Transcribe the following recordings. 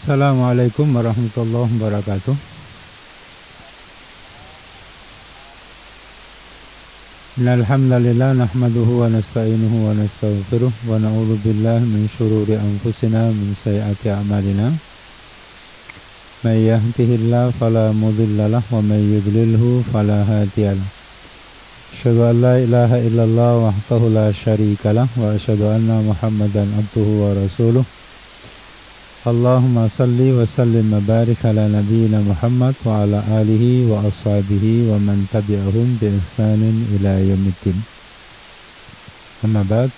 Assalamualaikum warahmatullahi wabarakatuh. Innalhamdalillah nahmaduhu wa nasta'inuhu wa nastaghfiruh wa na'udzu billahi min syururi anfusina min sayyiati a'malina. May yahdihillahu fala mudhillalah wa may yudlilhu fala hadiyalah. Asyhadu an la ilaha illallah wahdahu la syarikalah wa asyhadu anna Muhammadan abduhu wa rasuluh. Allahumma salli wa sallim wa barik ala nabiyyina Muhammad wa ala alihi wa ashabihi wa man tabi'ahum bi ihsanin ila yaumiddin. Amma ba'd.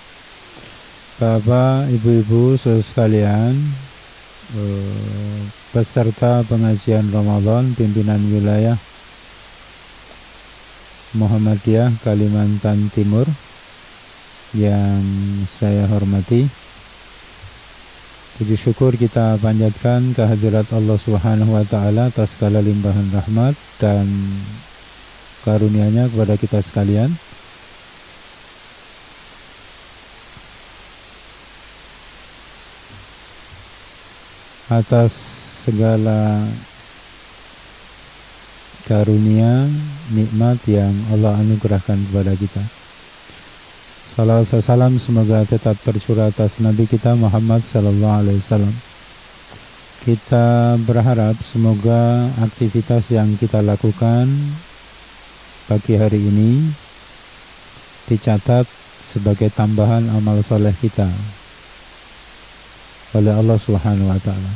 Bapak, Ibu-ibu, saudara sekalian, peserta pengajian Ramadan pimpinan wilayah Muhammadiyah Kalimantan Timur yang saya hormati, puji syukur kita panjatkan kehadirat Allah Subhanahu wa taala atas segala limpahan rahmat dan karunia-Nya kepada kita sekalian. Atas segala karunia nikmat yang Allah anugerahkan kepada kita. Salawat salam semoga tetap tercurah atas Nabi kita Muhammad sallallahu alaihi wasallam. Kita berharap semoga aktivitas yang kita lakukan pagi hari ini dicatat sebagai tambahan amal soleh kita oleh Allah Subhanahu wa taala.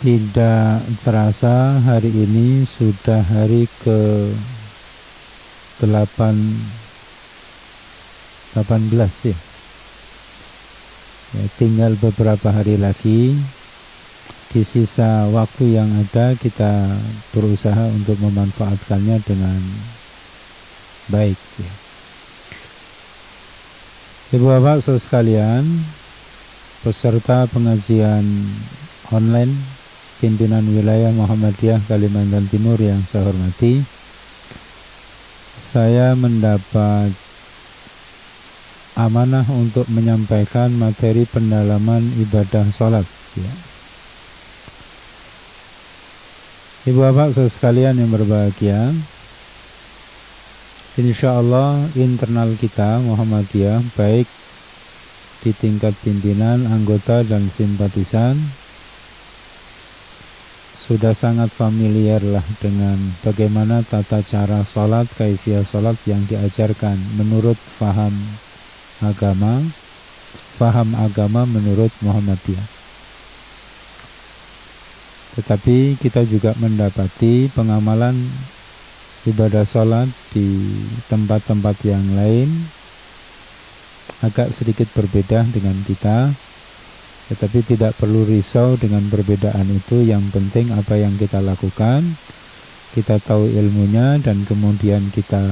Tidak terasa hari ini sudah hari ke-18 ya. Tinggal beberapa hari lagi. Di sisa waktu yang ada kita berusaha untuk memanfaatkannya dengan baik ya. Ibu bapak saudara sekalian, peserta pengajian online pimpinan wilayah Muhammadiyah Kalimantan Timur yang saya hormati, saya mendapat amanah untuk menyampaikan materi pendalaman ibadah sholat ya. Ibu bapak saudara sekalian yang berbahagia, insya Allah internal kita Muhammadiyah baik di tingkat pimpinan, anggota dan simpatisan sudah sangat familiar lah dengan bagaimana tata cara sholat, kaifiyah sholat yang diajarkan menurut faham agama menurut Muhammadiyah. Tetapi kita juga mendapati pengamalan ibadah sholat di tempat-tempat yang lain agak sedikit berbeda dengan kita. Tetapi tidak perlu risau dengan perbedaan itu. Yang penting apa yang kita lakukan, kita tahu ilmunya dan kemudian kita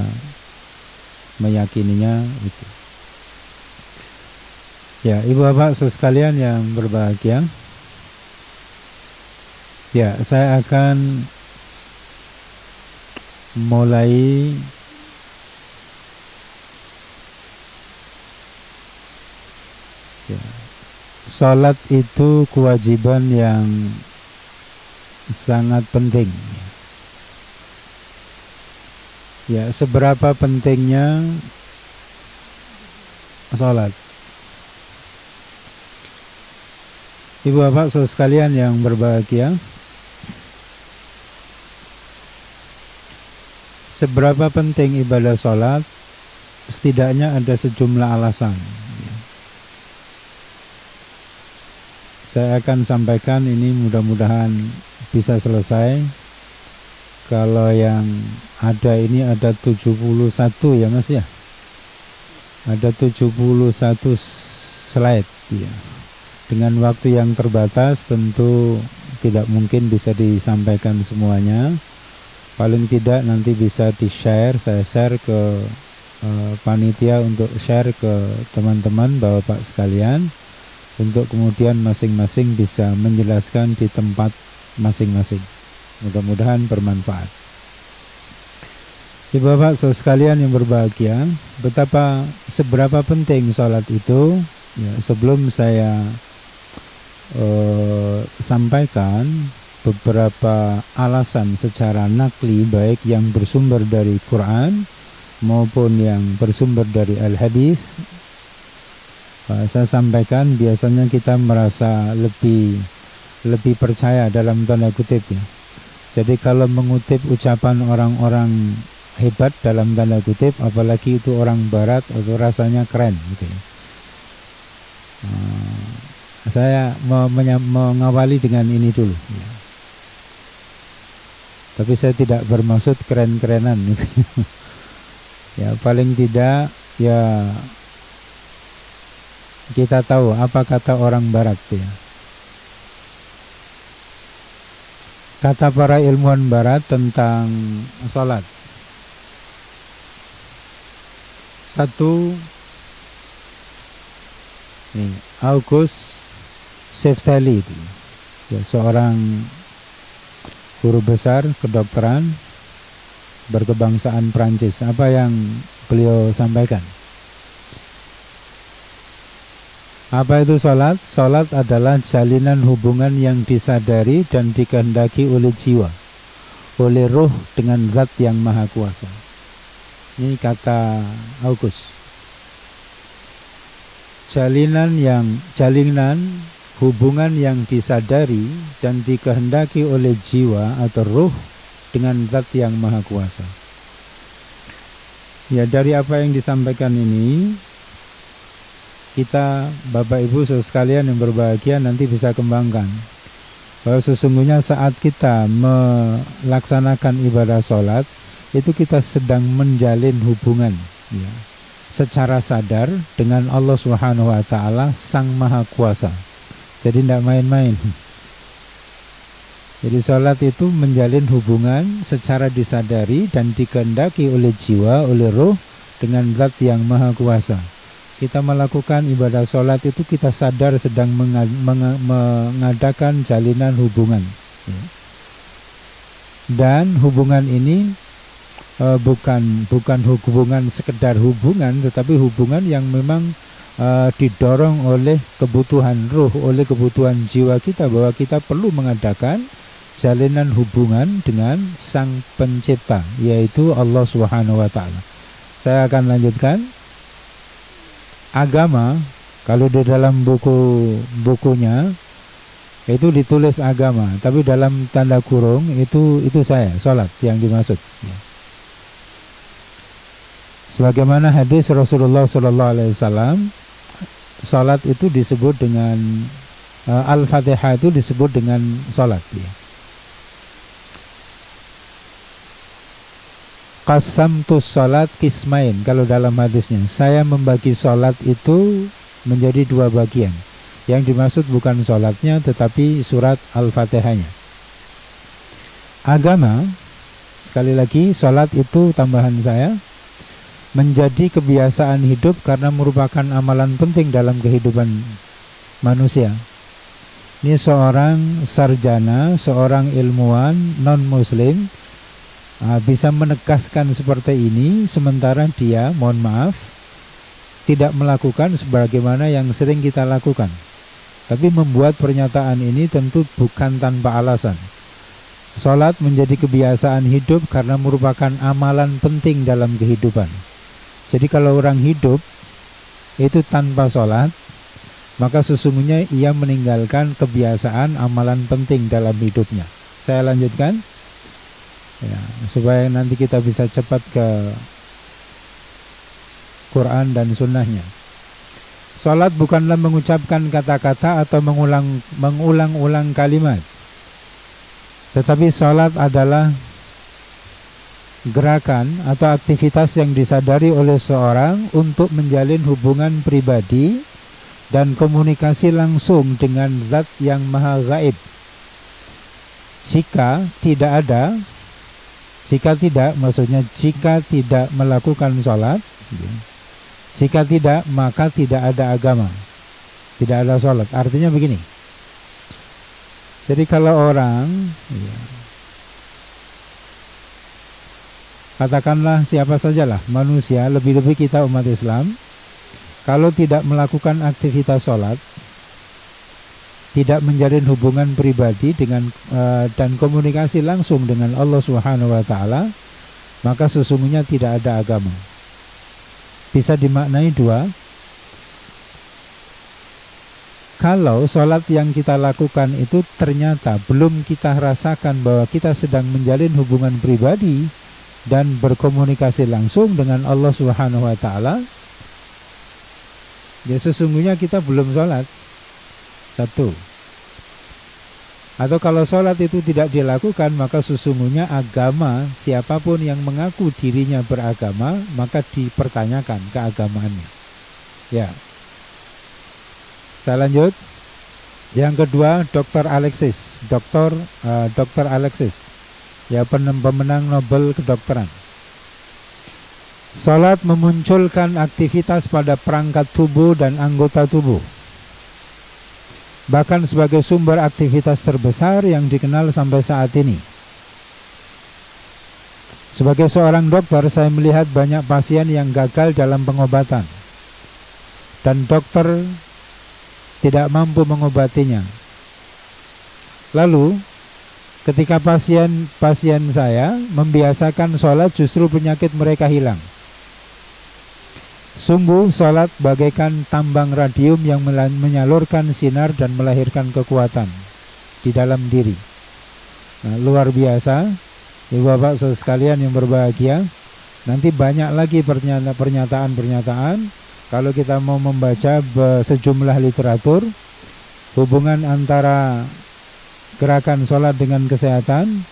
meyakininya itu. Ya, ibu bapak sekalian yang berbahagia, ya, saya akan mulai ya, sholat itu kewajiban yang sangat penting. Ya, seberapa pentingnya sholat? Ibu bapak saudara sekalian yang berbahagia, seberapa penting ibadah sholat? Setidaknya ada sejumlah alasan. Saya akan sampaikan ini, mudah-mudahan bisa selesai. Kalau yang ada ini ada 71 ya mas ya. Ada 71 slide ya. Dengan waktu yang terbatas tentu tidak mungkin bisa disampaikan semuanya. Paling tidak nanti bisa di-share, saya share ke panitia untuk share ke teman-teman bapak sekalian, untuk kemudian masing-masing bisa menjelaskan di tempat masing-masing. Mudah-mudahan bermanfaat. Ibu bapak saudara sekalian yang berbahagia, seberapa penting sholat itu ya, sebelum saya sampaikan beberapa alasan secara nakli, baik yang bersumber dari Quran maupun yang bersumber dari Al-Hadis. Saya sampaikan biasanya kita merasa lebih percaya dalam tanda kutip ya. Jadi kalau mengutip ucapan orang-orang hebat dalam tanda kutip, apalagi itu orang barat, itu rasanya keren gitu ya. Saya mengawali dengan ini dulu ya. Tapi saya tidak bermaksud keren-kerenan gitu. Ya paling tidak ya kita tahu apa kata orang barat ya. Kata para ilmuwan barat tentang sholat. Satu, nih, August Sefsali itu ya, seorang guru besar kedokteran berkebangsaan Prancis. Apa yang beliau sampaikan? Apa itu sholat? Sholat adalah jalinan hubungan yang disadari dan dikehendaki oleh jiwa, oleh ruh dengan zat yang maha kuasa. Ini kata August. Jalinan hubungan yang disadari dan dikehendaki oleh jiwa atau ruh dengan zat yang maha kuasa. Ya, dari apa yang disampaikan ini, kita Bapak Ibu sekalian yang berbahagia nanti bisa kembangkan bahwa sesungguhnya saat kita melaksanakan ibadah sholat itu kita sedang menjalin hubungan ya, secara sadar dengan Allah Subhanahu wa Ta'ala Sang Maha Kuasa. Jadi tidak main-main. Jadi sholat itu menjalin hubungan secara disadari dan dikehendaki oleh jiwa, oleh ruh dengan zat yang maha kuasa. Kita melakukan ibadah sholat itu kita sadar sedang mengadakan jalinan hubungan ya. Dan hubungan ini bukan hubungan sekedar hubungan, tetapi hubungan yang memang didorong oleh kebutuhan ruh, oleh kebutuhan jiwa kita, bahwa kita perlu mengadakan jalinan hubungan dengan Sang Pencipta, yaitu Allah Subhanahu wa Ta'ala. Saya akan lanjutkan. Agama, kalau di dalam bukunya itu ditulis agama, tapi dalam tanda kurung itu saya, sholat yang dimaksud ya. Sebagaimana hadis Rasulullah SAW, sholat itu disebut dengan Al-Fatihah itu disebut dengan sholat ya. Qasamtus sholat kismain, kalau dalam hadisnya saya membagi sholat itu menjadi dua bagian. Yang dimaksud bukan sholatnya tetapi surat Al-Fatihahnya. Agama, sekali lagi sholat itu tambahan saya, menjadi kebiasaan hidup karena merupakan amalan penting dalam kehidupan manusia. Ini seorang sarjana, seorang ilmuwan non-muslim bisa menegaskan seperti ini, sementara dia, mohon maaf, tidak melakukan sebagaimana yang sering kita lakukan. Tapi membuat pernyataan ini tentu bukan tanpa alasan. Sholat menjadi kebiasaan hidup karena merupakan amalan penting dalam kehidupan. Jadi kalau orang hidup itu tanpa sholat, maka sesungguhnya ia meninggalkan kebiasaan amalan penting dalam hidupnya. Saya lanjutkan ya, supaya nanti kita bisa cepat ke Quran dan sunnahnya. Salat bukanlah mengucapkan kata-kata atau mengulang-ulang kalimat, tetapi salat adalah gerakan atau aktivitas yang disadari oleh seorang untuk menjalin hubungan pribadi dan komunikasi langsung dengan zat yang maha gaib. Jika tidak melakukan sholat, jika tidak maka tidak ada agama, tidak ada sholat. Artinya begini, jadi kalau orang katakanlah siapa sajalah manusia, lebih-lebih kita umat Islam, kalau tidak melakukan aktivitas sholat, tidak menjalin hubungan pribadi dengan dan komunikasi langsung dengan Allah Subhanahu wa taala, maka sesungguhnya tidak ada agama. Bisa dimaknai dua. Kalau sholat yang kita lakukan itu ternyata belum kita rasakan bahwa kita sedang menjalin hubungan pribadi dan berkomunikasi langsung dengan Allah Subhanahu wa taala, ya sesungguhnya kita belum sholat. Satu. Atau kalau sholat itu tidak dilakukan, maka sesungguhnya agama, siapapun yang mengaku dirinya beragama, maka dipertanyakan keagamaannya. Ya. Saya lanjut. Yang kedua, Dr. Alexis, Dr. Alexis, ya pemenang Nobel kedokteran. Salat memunculkan aktivitas pada perangkat tubuh dan anggota tubuh, bahkan sebagai sumber aktivitas terbesar yang dikenal sampai saat ini. Sebagai seorang dokter, saya melihat banyak pasien yang gagal dalam pengobatan, dan dokter tidak mampu mengobatinya. Lalu ketika pasien saya membiasakan sholat, justru penyakit mereka hilang. Sungguh sholat bagaikan tambang radium yang menyalurkan sinar dan melahirkan kekuatan di dalam diri. Nah, luar biasa. Ibu bapak sekalian yang berbahagia, nanti banyak lagi pernyataan-pernyataan. Kalau kita mau membaca sejumlah literatur, hubungan antara gerakan sholat dengan kesehatan,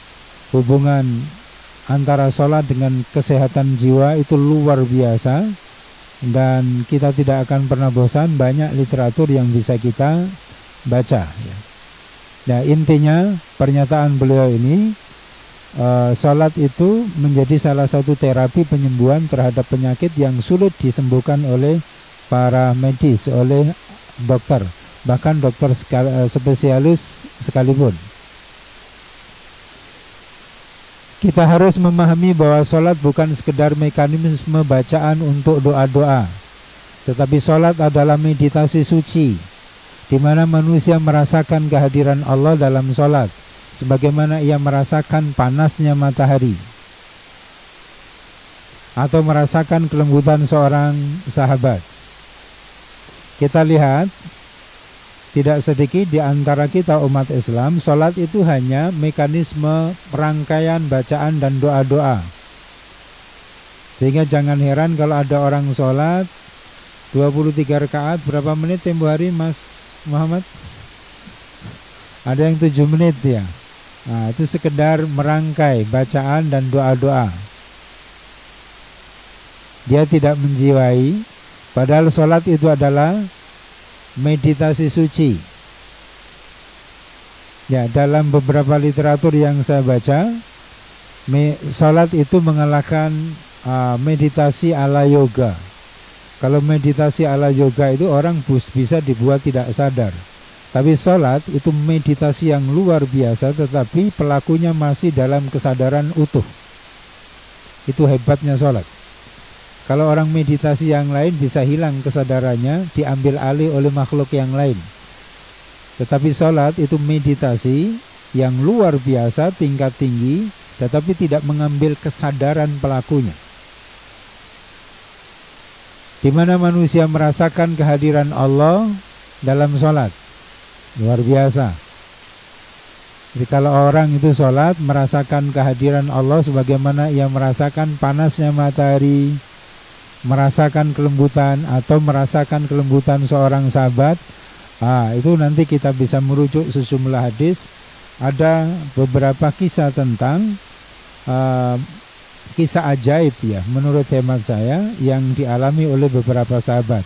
hubungan antara sholat dengan kesehatan jiwa itu luar biasa, dan kita tidak akan pernah bosan, banyak literatur yang bisa kita baca. Nah, intinya pernyataan beliau ini, sholat itu menjadi salah satu terapi penyembuhan terhadap penyakit yang sulit disembuhkan oleh para medis, oleh dokter, bahkan dokter spesialis sekalipun. Kita harus memahami bahwa sholat bukan sekedar mekanisme bacaan untuk doa-doa, tetapi sholat adalah meditasi suci, di mana manusia merasakan kehadiran Allah dalam sholat, sebagaimana ia merasakan panasnya matahari atau merasakan kelembutan seorang sahabat. Kita lihat, tidak sedikit di antara kita umat Islam, sholat itu hanya mekanisme rangkaian bacaan dan doa-doa. Sehingga jangan heran kalau ada orang sholat 23 rakaat, berapa menit tempo hari Mas Muhammad? Ada yang 7 menit ya. Nah, itu sekedar merangkai bacaan dan doa-doa. Dia tidak menjiwai, padahal sholat itu adalah meditasi suci. Ya, dalam beberapa literatur yang saya baca, sholat itu mengalahkan meditasi ala yoga. Kalau meditasi ala yoga itu orang bisa dibuat tidak sadar. Tapi sholat itu meditasi yang luar biasa, tetapi pelakunya masih dalam kesadaran utuh. Itu hebatnya sholat. Kalau orang meditasi yang lain bisa hilang kesadarannya, diambil alih oleh makhluk yang lain. Tetapi sholat itu meditasi yang luar biasa, tingkat tinggi, tetapi tidak mengambil kesadaran pelakunya. Di mana manusia merasakan kehadiran Allah dalam sholat. Luar biasa. Jadi kalau orang itu sholat merasakan kehadiran Allah sebagaimana ia merasakan panasnya matahari, merasakan kelembutan atau merasakan kelembutan seorang sahabat, itu nanti kita bisa merujuk sejumlah hadis. Ada beberapa kisah tentang kisah ajaib ya, menurut hemat saya, yang dialami oleh beberapa sahabat.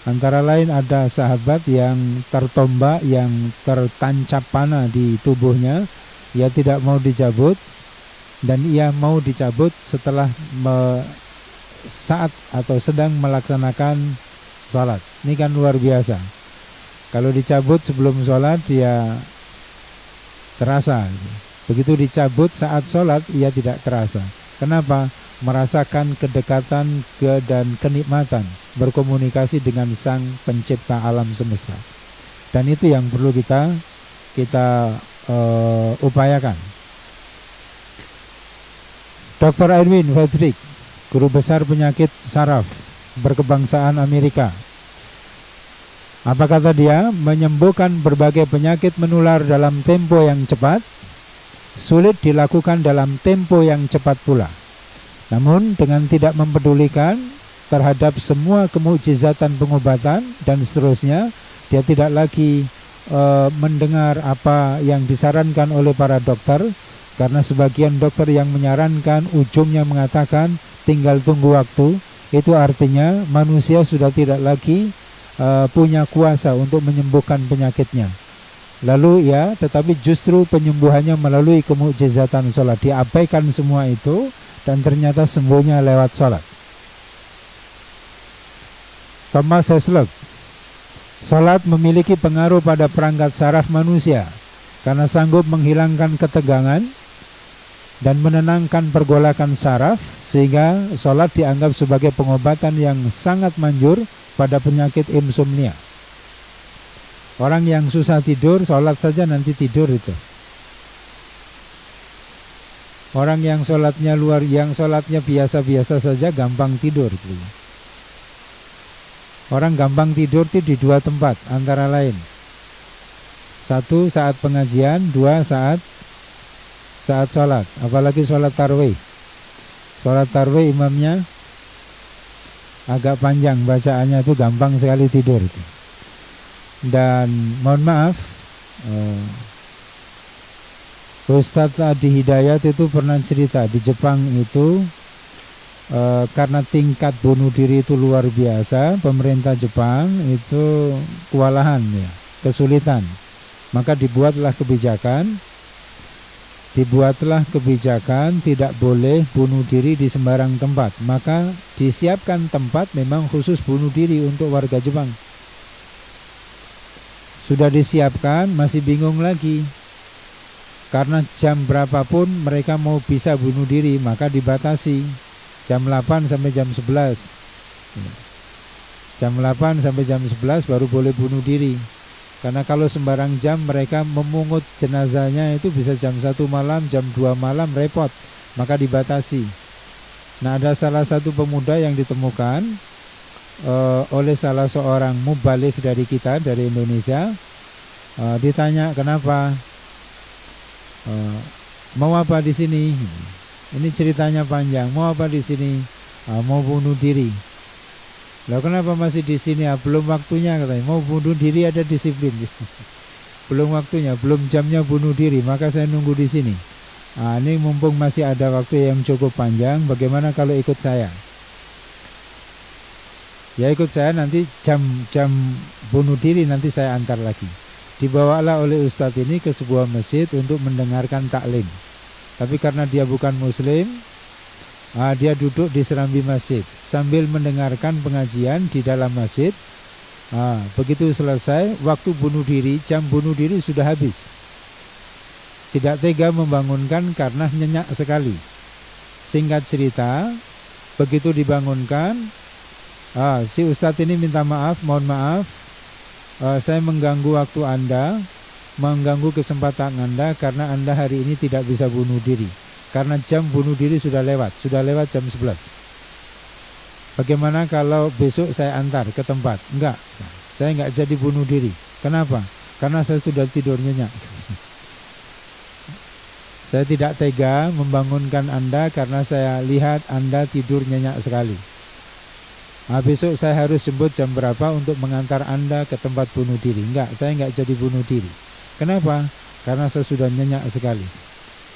Antara lain ada sahabat yang tertombak, yang tertancap panah di tubuhnya, ia tidak mau dicabut, dan ia mau dicabut setelah saat atau sedang melaksanakan sholat. Ini kan luar biasa. Kalau dicabut sebelum sholat dia terasa, begitu dicabut saat sholat ia tidak terasa. Kenapa? Merasakan kedekatan dan kenikmatan berkomunikasi dengan sang pencipta alam semesta. Dan itu yang perlu kita upayakan. Dr. Erwin Frederick, guru besar penyakit saraf berkebangsaan Amerika. Apa kata dia? Menyembuhkan berbagai penyakit menular dalam tempo yang cepat, sulit dilakukan dalam tempo yang cepat pula. Namun dengan tidak mempedulikan terhadap semua kemukjizatan pengobatan dan seterusnya, dia tidak lagi mendengar apa yang disarankan oleh para dokter, karena sebagian dokter yang menyarankan ujungnya mengatakan tinggal tunggu waktu. Itu artinya manusia sudah tidak lagi punya kuasa untuk menyembuhkan penyakitnya. Lalu ya, tetapi justru penyembuhannya melalui kemukjizatan sholat. Diabaikan semua itu dan ternyata sembuhnya lewat sholat. Thomas Heslop, sholat memiliki pengaruh pada perangkat saraf manusia karena sanggup menghilangkan ketegangan dan menenangkan pergolakan saraf, sehingga sholat dianggap sebagai pengobatan yang sangat manjur pada penyakit insomnia. Orang yang susah tidur, sholat saja nanti tidur itu. Orang yang sholatnya biasa-biasa saja gampang tidur gitu. Orang gampang tidur itu di dua tempat, antara lain. Satu, saat pengajian. Dua, saat sholat. Apalagi sholat tarwih. Sholat tarwih imamnya agak panjang, bacaannya itu gampang sekali tidur itu. Dan mohon maaf, Ustadz Adi Hidayat itu pernah cerita di Jepang itu, karena tingkat bunuh diri itu luar biasa, pemerintah Jepang itu kewalahan ya, kesulitan. Maka dibuatlah kebijakan tidak boleh bunuh diri di sembarang tempat. Maka disiapkan tempat memang khusus bunuh diri untuk warga Jepang. Sudah disiapkan, masih bingung lagi. Karena jam berapapun mereka mau bisa bunuh diri, maka dibatasi. Jam 8 sampai jam 11. Jam 8 sampai jam 11 baru boleh bunuh diri. Karena kalau sembarang jam mereka memungut jenazahnya itu bisa jam 1 malam, jam 2 malam, repot. Maka dibatasi. Nah, ada salah satu pemuda yang ditemukan oleh salah seorang mubalik dari kita, dari Indonesia. Ditanya kenapa, mau apa di sini? Ini ceritanya panjang. Mau apa di sini? Mau bunuh diri. Lah kenapa masih di sini? Belum waktunya katanya. Mau bunuh diri ada disiplin. Belum waktunya, belum jamnya bunuh diri, maka saya nunggu di sini. Ini mumpung masih ada waktu yang cukup panjang, bagaimana kalau ikut saya? Ya ikut saya, nanti jam bunuh diri nanti saya antar lagi. Dibawalah oleh Ustadz ini ke sebuah masjid untuk mendengarkan taklim. Tapi karena dia bukan muslim, dia duduk di serambi masjid sambil mendengarkan pengajian di dalam masjid. Begitu selesai waktu bunuh diri, jam bunuh diri sudah habis. Tidak tega membangunkan karena nyenyak sekali. Singkat cerita, begitu dibangunkan, si Ustadz ini minta maaf, mohon maaf, saya mengganggu waktu Anda, mengganggu kesempatan Anda karena Anda hari ini tidak bisa bunuh diri. Karena jam bunuh diri sudah lewat jam 11. Bagaimana kalau besok saya antar ke tempat? Enggak, saya enggak jadi bunuh diri. Kenapa? Karena saya sudah tidur nyenyak. Saya tidak tega membangunkan Anda karena saya lihat Anda tidur nyenyak sekali. Besok saya harus jemput jam berapa untuk mengantar Anda ke tempat bunuh diri. Enggak, saya enggak jadi bunuh diri. Kenapa? Karena saya sudah nyenyak sekali.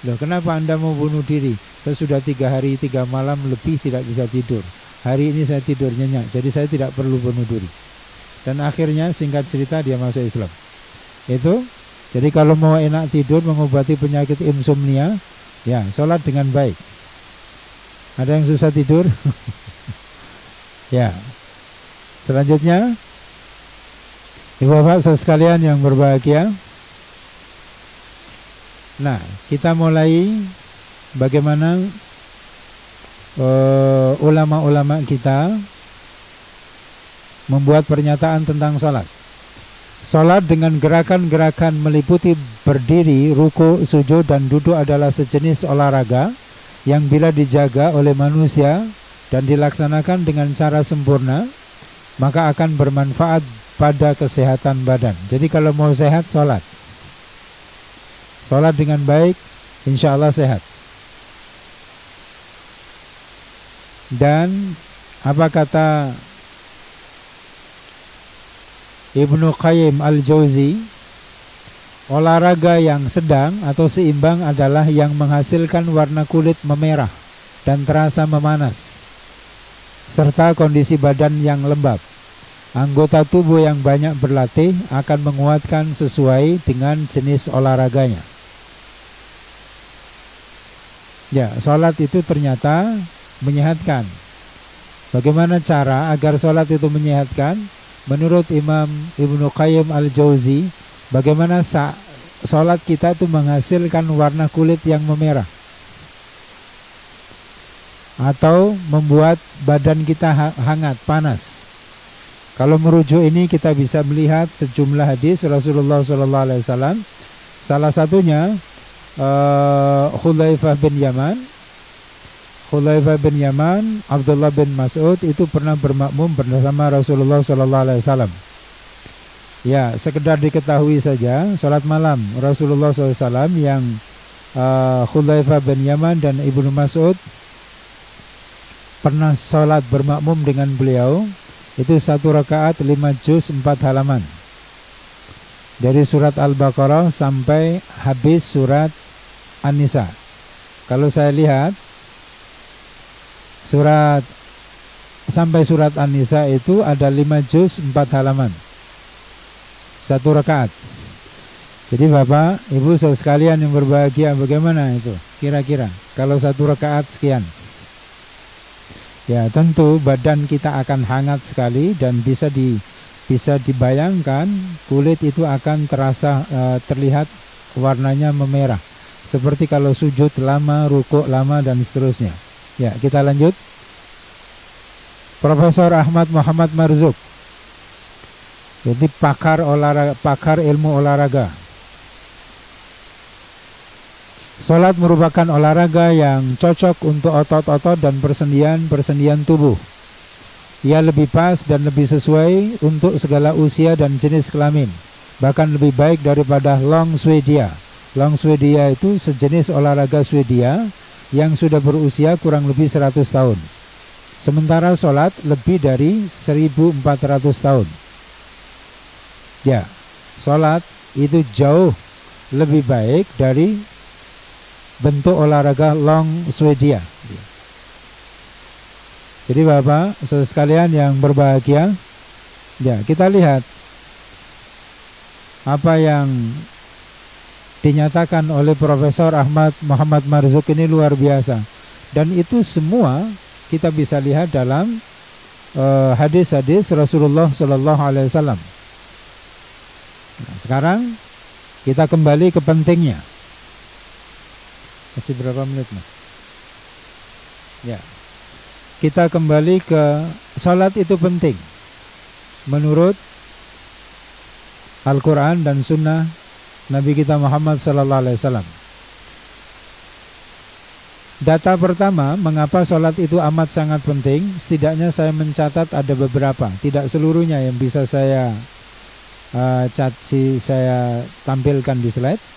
Loh, kenapa Anda mau bunuh diri? Saya sudah 3 hari 3 malam lebih tidak bisa tidur. Hari ini saya tidur nyenyak, jadi saya tidak perlu bunuh diri. Dan akhirnya singkat cerita dia masuk Islam. Itu, jadi kalau mau enak tidur, mengobati penyakit insomnia, ya sholat dengan baik. Ada yang susah tidur? Ya. Selanjutnya, Ibu Bapak sekalian yang berbahagia. Nah, kita mulai bagaimana ulama-ulama kita membuat pernyataan tentang sholat. Sholat dengan gerakan-gerakan meliputi berdiri, ruku, sujud, dan duduk adalah sejenis olahraga yang bila dijaga oleh manusia dan dilaksanakan dengan cara sempurna, maka akan bermanfaat pada kesehatan badan. Jadi kalau mau sehat, sholat. Sholat dengan baik, insya Allah sehat. Dan apa kata Ibnu Qayyim al-Jauzi, olahraga yang sedang atau seimbang adalah yang menghasilkan warna kulit memerah dan terasa memanas, serta kondisi badan yang lembab. Anggota tubuh yang banyak berlatih akan menguatkan sesuai dengan jenis olahraganya. Ya, sholat itu ternyata menyehatkan. Bagaimana cara agar sholat itu menyehatkan? Menurut Imam Ibnu Qayyim al-Jauzi, bagaimana sholat kita itu menghasilkan warna kulit yang memerah atau membuat badan kita hangat, panas. Kalau merujuk ini kita bisa melihat sejumlah hadis Rasulullah SAW. Salah satunya Hudzaifah bin Yaman, Abdullah bin Mas'ud itu pernah bermakmum bersama Rasulullah SAW. Ya, sekedar diketahui saja, sholat malam Rasulullah SAW yang Hudzaifah bin Yaman dan Ibnu Mas'ud pernah sholat bermakmum dengan beliau, itu 1 rakaat 5 juz 4 halaman. Dari surat Al-Baqarah sampai habis surat An-Nisa. Kalau saya lihat sampai surat An-Nisa itu ada 5 juz 4 halaman, 1 rakaat. Jadi Bapak, Ibu sekalian yang berbahagia, bagaimana itu kira-kira kalau 1 rakaat sekian? Ya, tentu badan kita akan hangat sekali dan bisa dibayangkan kulit itu akan terlihat warnanya memerah, seperti kalau sujud lama, rukuk lama, dan seterusnya. Ya, kita lanjut. Profesor Ahmad Muhammad Marzuk, jadi pakar ilmu olahraga. Sholat merupakan olahraga yang cocok untuk otot-otot dan persendian tubuh. Ia lebih pas dan lebih sesuai untuk segala usia dan jenis kelamin. Bahkan lebih baik daripada long Swedia. Long Swedia itu sejenis olahraga Swedia yang sudah berusia kurang lebih 100 tahun. Sementara sholat lebih dari 1400 tahun. Ya, sholat itu jauh lebih baik dari bentuk olahraga long Swedia. Jadi Bapak sekalian yang berbahagia, ya, kita lihat apa yang dinyatakan oleh Profesor Ahmad Muhammad Marzuk ini luar biasa. Dan itu semua kita bisa lihat dalam hadis-hadis Rasulullah SAW. Nah, sekarang kita kembali ke pentingnya. Masih berapa menit, Mas? Ya, kita kembali ke salat itu penting menurut Al-Quran dan Sunnah Nabi kita Muhammad SAW. Data pertama, mengapa salat itu amat sangat penting, setidaknya saya mencatat ada beberapa, tidak seluruhnya yang bisa saya saya tampilkan di slide.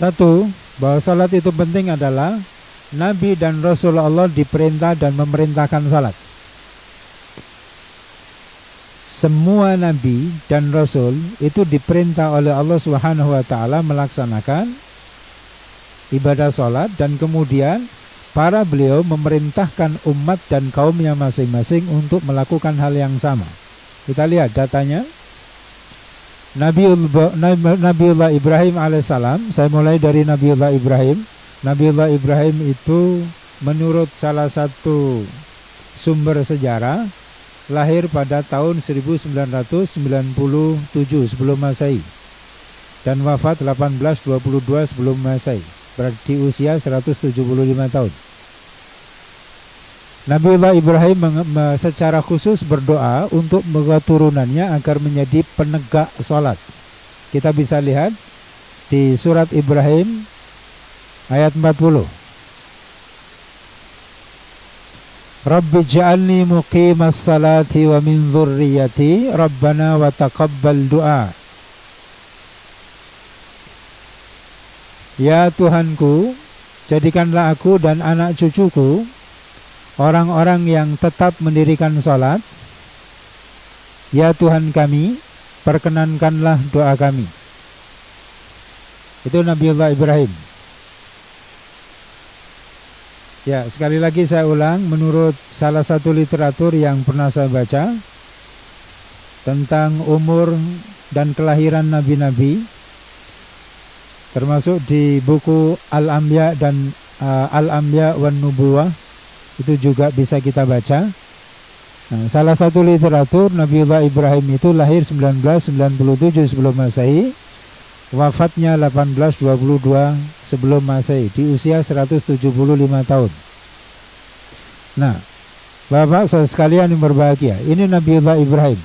Satu, bahwa salat itu penting adalah Nabi dan Rasulullah diperintah dan memerintahkan salat. Semua Nabi dan Rasul itu diperintah oleh Allah Subhanahu wa Ta'ala melaksanakan ibadah salat, dan kemudian para beliau memerintahkan umat dan kaumnya masing-masing untuk melakukan hal yang sama. Kita lihat datanya. Nabiullah Ibrahim alaihissalam, saya mulai dari Nabiullah Ibrahim. Nabiullah Ibrahim itu menurut salah satu sumber sejarah lahir pada tahun 1997 sebelum Masehi dan wafat 1822 sebelum Masehi, berarti usia 175 tahun. Nabiullah Ibrahim secara khusus berdoa untuk keturunannya agar menjadi penegak sholat. Kita bisa lihat di surat Ibrahim ayat 40. Rabbi ja'alni muqimas salati wa min dzurriyyati Rabbana wa taqabbal du'a. Ya Tuhanku, jadikanlah aku dan anak cucuku orang-orang yang tetap mendirikan sholat. Ya Tuhan kami, perkenankanlah doa kami. Itu Nabiullah Ibrahim. Ya, sekali lagi saya ulang, menurut salah satu literatur yang pernah saya baca tentang umur dan kelahiran nabi-nabi, termasuk di buku Al-Anbiya dan Al-Anbiya wan Nubuwah, itu juga bisa kita baca. Nah, salah satu literatur Nabiullah Ibrahim itu lahir 1997 sebelum Masehi, wafatnya 1822 sebelum Masehi, di usia 175 tahun. Nah, Bapak sekalian yang berbahagia, ini Nabiullah Ibrahim.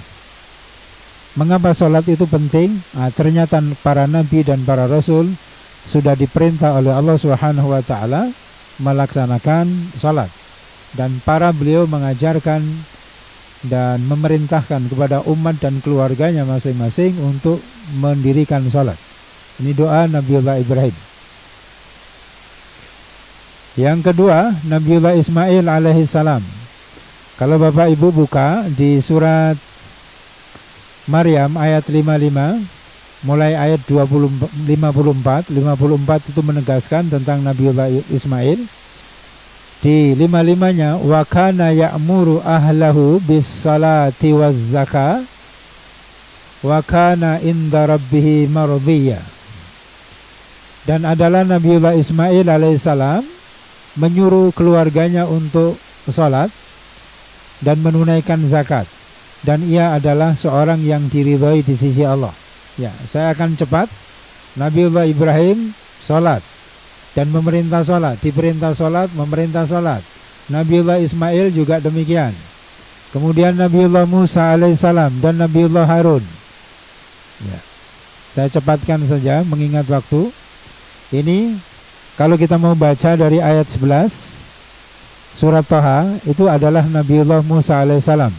Mengapa sholat itu penting? Nah, ternyata para nabi dan para rasul sudah diperintah oleh Allah Subhanahu wa taala melaksanakan sholat, dan para beliau mengajarkan dan memerintahkan kepada umat dan keluarganya masing-masing untuk mendirikan sholat. Ini doa Nabiullah Ibrahim. Yang kedua, Nabiullah Ismail alaihissalam. Kalau Bapak Ibu buka di surat Maryam ayat 55, mulai ayat 54 itu menegaskan tentang Nabiullah Ismail. Di 55-nya, wa kana ya'muru ahlahu bis salati waz zakah wa kana inda rabbih mardiyya. Dan adalah Nabiullah Ismail alaihissalam menyuruh keluarganya untuk sholat dan menunaikan zakat, dan ia adalah seorang yang diridhoi di sisi Allah. Ya, saya akan cepat. Nabiullah Ibrahim sholat dan memerintah sholat, diperintah sholat, memerintah sholat. Nabiullah Ismail juga demikian. Kemudian Nabiullah Musa alaihissalam dan Nabiullah Harun. Ya, saya cepatkan saja mengingat waktu. Ini kalau kita mau baca dari ayat 11 surat Thaha, itu adalah Nabiullah Musa alaihissalam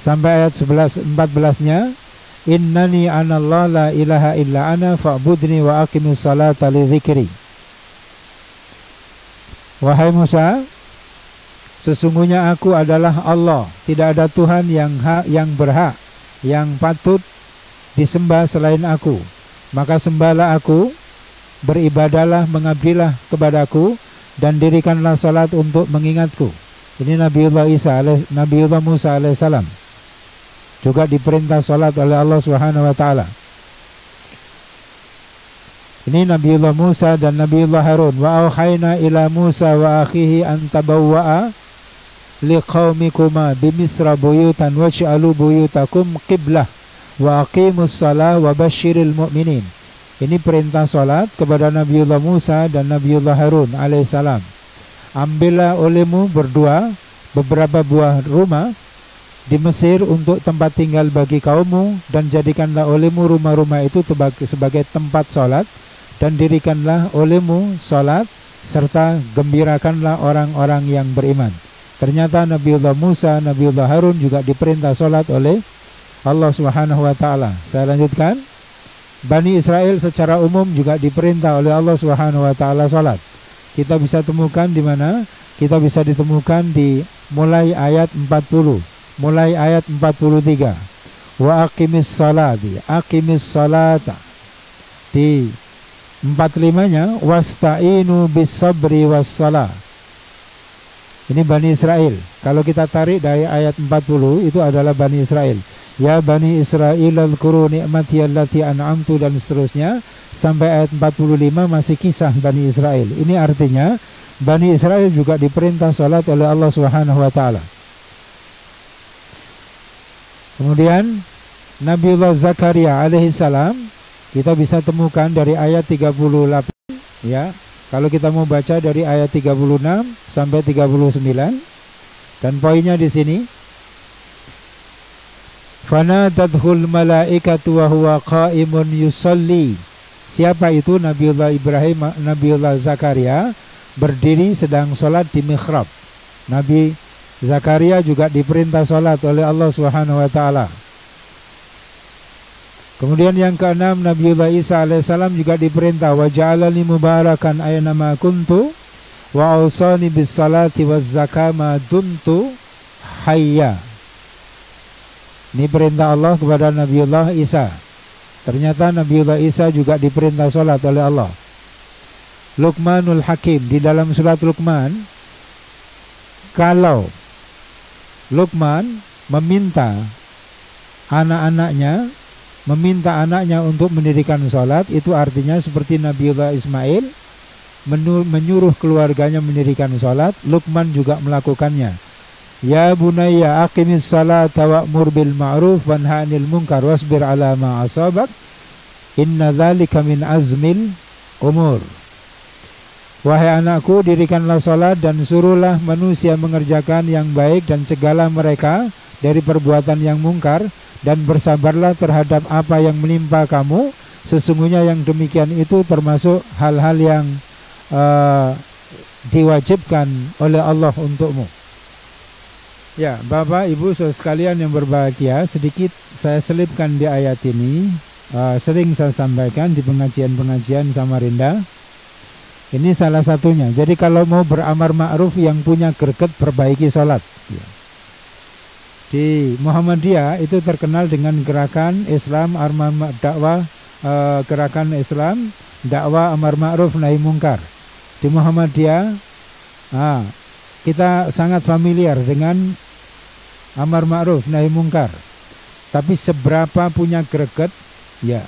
sampai ayat 14-nya, innani anallah la ilaha illa ana fa'budni wa aqimus salata li dzikri. Wahai Musa, sesungguhnya aku adalah Allah, tidak ada Tuhan yang berhak, yang patut disembah selain aku. Maka sembahlah aku, beribadalah, mengabdilah kepadaku, dan dirikanlah salat untuk mengingatku. Ini Nabiullah Musa alaihissalam juga diperintah salat oleh Allah Subhanahu wa taala. Ini Nabiullah Musa dan Nabiullah Harun. Wa auhayna ila Musa wa akhihi an tabawwa'a liqaumikuma bimisra buyutan waj'alu buyutakum qiblah wa aqimus shalah wa basyiril mu'minin. Ini perintah salat kepada Nabiullah Musa dan Nabiullah Harun alaihissalam. Ambillah olehmu berdua beberapa buah rumah di Mesir untuk tempat tinggal bagi kaummu, dan jadikanlah olehmu rumah-rumah itu sebagai tempat salat, dan dirikanlah olehmu salat, serta gembirakanlah orang-orang yang beriman. Ternyata Nabiullah Musa, Nabiullah Harun juga diperintah salat oleh Allah Subhanahu wa taala. Saya lanjutkan. Bani Israel secara umum juga diperintah oleh Allah Subhanahu wa taala salat. Kita bisa temukan di mana? Kita bisa ditemukan di mulai ayat 40, mulai ayat 43. Wa aqimis salati, aqimis salata. Di 45-nya wasta'inu bis sabri was salah. Ini Bani Israel. Kalau kita tarik dari ayat 40, itu adalah Bani Israel. Ya Bani Israel al-kuru ni'mati allati an'amtu, dan seterusnya sampai ayat 45 masih kisah Bani Israel. Ini artinya Bani Israel juga diperintah salat oleh Allah Subhanahu wa taala. Kemudian Nabiullah Zakaria alaihissalam kita bisa temukan dari ayat 38, ya. Kalau kita mau baca dari ayat 36 sampai 39, Dan poinnya di sini, fanadathul malaikatu wa huwa qaimun yusalli. Siapa itu? Nabiullah Ibrahim, Nabiullah Zakaria berdiri sedang sholat di mihrab. Nabi Zakaria juga diperintah sholat oleh Allah Subhanahu wa taala. Kemudian yang keenam, Nabiullah Isa alaihissalam juga diperintah, wa ja'alani mubarakan aynama kuntu wa awsani bis salati waz zakah ma dumtu hayya. Ini perintah Allah kepada Nabiullah Isa. Ternyata Nabiullah Isa juga diperintah sholat oleh Allah. Luqmanul Hakim, di dalam surat Luqman, kalau Luqman meminta anaknya untuk mendirikan sholat, itu artinya seperti Nabiullah Ismail menyuruh keluarganya mendirikan sholat, Luqman juga melakukannya. Ya bunayya aqimis salata wa'mur bil ma'ruf wanha 'anil munkar wasbir 'ala ma asabak inna dzalika min azmil umur. Wahai anakku, dirikanlah salat dan suruhlah manusia mengerjakan yang baik dan cegahlah mereka dari perbuatan yang mungkar dan bersabarlah terhadap apa yang menimpa kamu, sesungguhnya yang demikian itu termasuk hal-hal yang diwajibkan oleh Allah untukmu. Ya, Bapak Ibu saudara sekalian yang berbahagia, sedikit saya selipkan di ayat ini. Sering saya sampaikan di pengajian-pengajian Samarinda. Ini salah satunya. Jadi kalau mau beramar ma'ruf, yang punya greget perbaiki sholat. Ya. Di Muhammadiyah itu terkenal dengan gerakan Islam dakwah, gerakan Islam dakwah amar ma'ruf nahi mungkar. Di Muhammadiyah kita sangat familiar dengan amar ma'ruf nahi mungkar. Tapi seberapa punya greget, ya,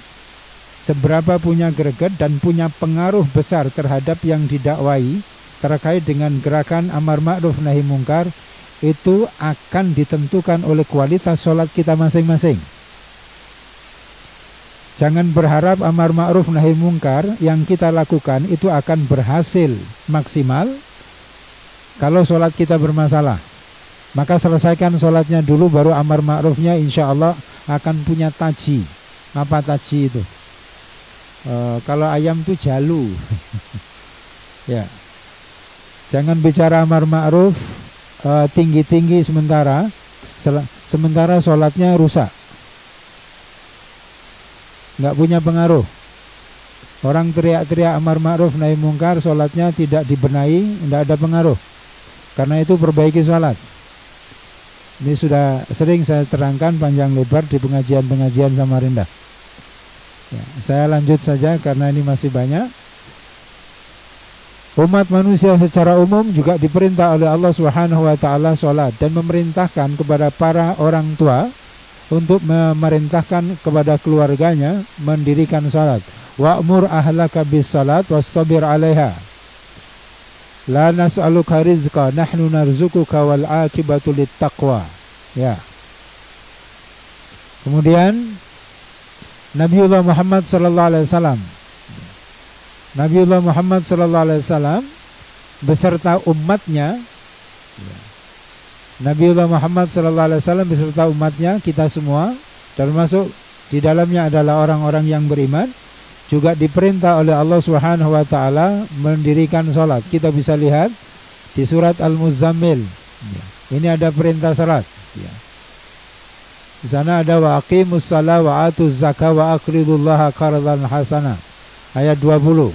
seberapa punya greget dan punya pengaruh besar terhadap yang didakwai terkait dengan gerakan amar ma'ruf nahi mungkar, itu akan ditentukan oleh kualitas sholat kita masing-masing. Jangan berharap amar ma'ruf nahi mungkar yang kita lakukan itu akan berhasil maksimal kalau sholat kita bermasalah. Maka selesaikan sholatnya dulu, baru amar ma'rufnya insya Allah akan punya taji. Apa taji itu? Kalau ayam itu jalu. Ya. Jangan bicara amar ma'ruf tinggi-tinggi sementara sholatnya rusak. Nggak punya pengaruh. Orang teriak-teriak amar ma'ruf nahi mungkar, sholatnya tidak dibenahi, tidak ada pengaruh. Karena itu perbaiki sholat. Ini sudah sering saya terangkan panjang lebar di pengajian-pengajian Samarinda. Ya, saya lanjut saja karena ini masih banyak. Umat manusia secara umum juga diperintah oleh Allah Subhanahu wa taala sholat, dan memerintahkan kepada para orang tua untuk memerintahkan kepada keluarganya mendirikan sholat. Wa'mur ahlaka bis salat wastabir 'alaiha. La nas'aluka rizqa nahnu narzukuka wal 'aqibatu lit taqwa. Ya. Kemudian Nabiullah Muhammad sallallahu alaihi wasallam, Nabiullah Muhammad sallallahu alaihi wasallam beserta umatnya, Nabiullah Muhammad sallallahu alaihi wasallam beserta umatnya, kita semua termasuk di dalamnya adalah orang-orang yang beriman, juga diperintah oleh Allah Subhanahu wa taala mendirikan salat. Kita bisa lihat di surat Al-Muzammil. Ini ada perintah salat. Di sana ada wa aqimus shalah wa atuz zakah wa aqridullaha qardan hasana. Ayat 20.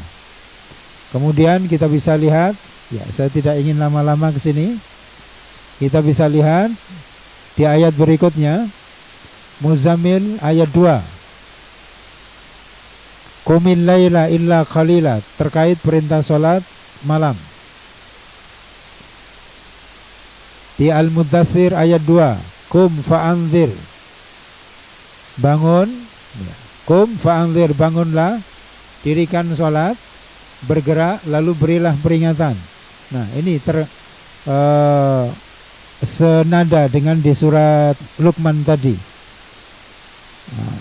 Kemudian kita bisa lihat, ya, saya tidak ingin lama-lama ke sini. Kita bisa lihat di ayat berikutnya, Muzammil ayat 2. Qumil laila illa qalila, terkait perintah sholat malam. Di Al-Muddathir ayat 2, Qum fa'anzir, bangun, Qum fa'anzir, bangunlah, dirikan sholat, bergerak, lalu berilah peringatan. Nah, ini senada dengan di surat Luqman tadi. Nah,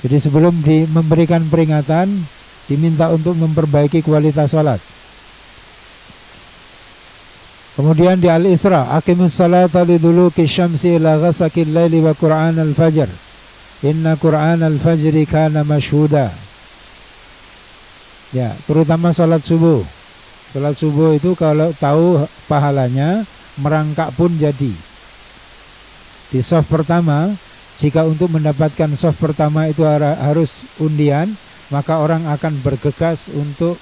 jadi sebelum memberikan peringatan, diminta untuk memperbaiki kualitas sholat. Kemudian di Al-Isra, aqimus salata liduluki syamsi ila ghasaqil laili wa qur'an al-fajr. Inna qur'an al-fajri kana masyhuda. Ya, terutama sholat subuh. Sholat subuh itu kalau tahu pahalanya, merangkak pun jadi. Di shaf pertama, jika untuk mendapatkan shaf pertama itu harus undian, maka orang akan bergegas untuk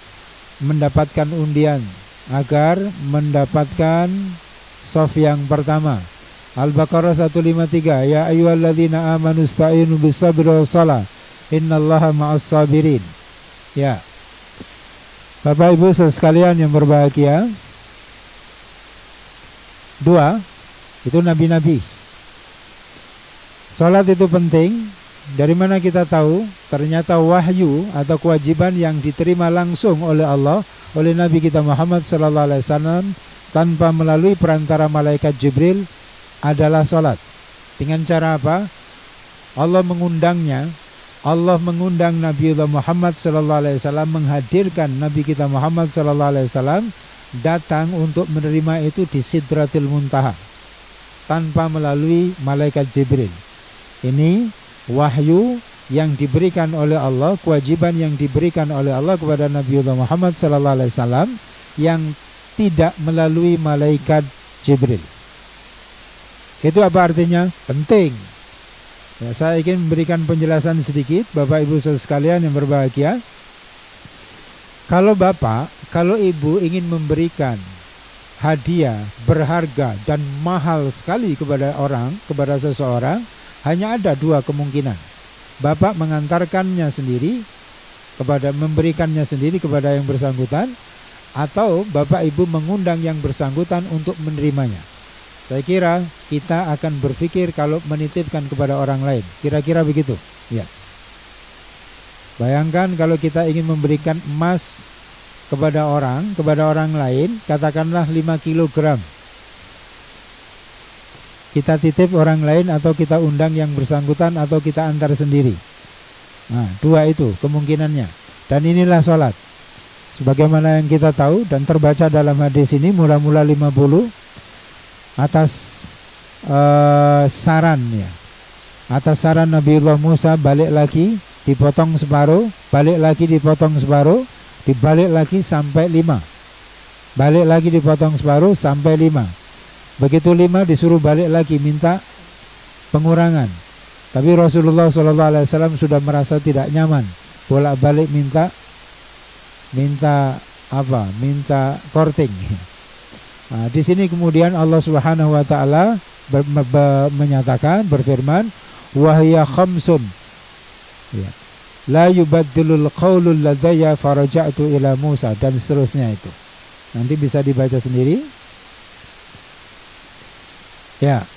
mendapatkan undian agar mendapatkan shaf yang pertama. Al-Baqarah 153, ya ayyuhalladzina amanu ista'inu bis-sabri was-shalah innallaha ma'as sabirin. Ya. Bapak Ibu sekalian yang berbahagia, dua, itu nabi-nabi. Salat itu penting. Dari mana kita tahu? Ternyata wahyu atau kewajiban yang diterima langsung oleh Allah, oleh Nabi kita Muhammad SAW tanpa melalui perantara malaikat Jibril adalah salat. Dengan cara apa? Allah mengundangnya. Allah mengundang Nabiullah Muhammad SAW, menghadirkan Nabi kita Muhammad SAW datang untuk menerima itu di Sidratil Muntaha tanpa melalui malaikat Jibril. Ini wahyu yang diberikan oleh Allah, kewajiban yang diberikan oleh Allah kepada Nabiullah Muhammad SAW yang tidak melalui malaikat Jibril. Itu apa artinya? Penting. Ya, saya ingin memberikan penjelasan sedikit, Bapak Ibu sekalian yang berbahagia. Kalau Bapak, kalau Ibu ingin memberikan hadiah berharga dan mahal sekali kepada orang, kepada seseorang, hanya ada dua kemungkinan. Bapak mengantarkannya sendiri, memberikannya sendiri kepada yang bersangkutan, atau Bapak Ibu mengundang yang bersangkutan untuk menerimanya. Saya kira kita akan berpikir kalau menitipkan kepada orang lain. Kira-kira begitu. Ya. Bayangkan kalau kita ingin memberikan emas kepada orang lain, katakanlah 5 kilogram. Kita titip orang lain atau kita undang yang bersangkutan atau kita antar sendiri. Nah, dua itu kemungkinannya. Dan inilah sholat. Sebagaimana yang kita tahu dan terbaca dalam hadis ini, mula-mula 50 atas saran ya. Atas saran Nabiullah Musa balik lagi, dipotong separuh, balik lagi dipotong separuh, dibalik lagi sampai 5. Balik lagi dipotong separuh sampai 5. Begitu 5 disuruh balik lagi minta pengurangan. Tapi Rasulullah SAW sudah merasa tidak nyaman, bolak-balik minta korting. Nah, di sini kemudian Allah Subhanahu wa taala menyatakan, berfirman, wahya khamsun. Ya. La yubaddilul qaulul ladayya faraja'tu ila Musa, dan seterusnya itu. Nanti bisa dibaca sendiri. Ya.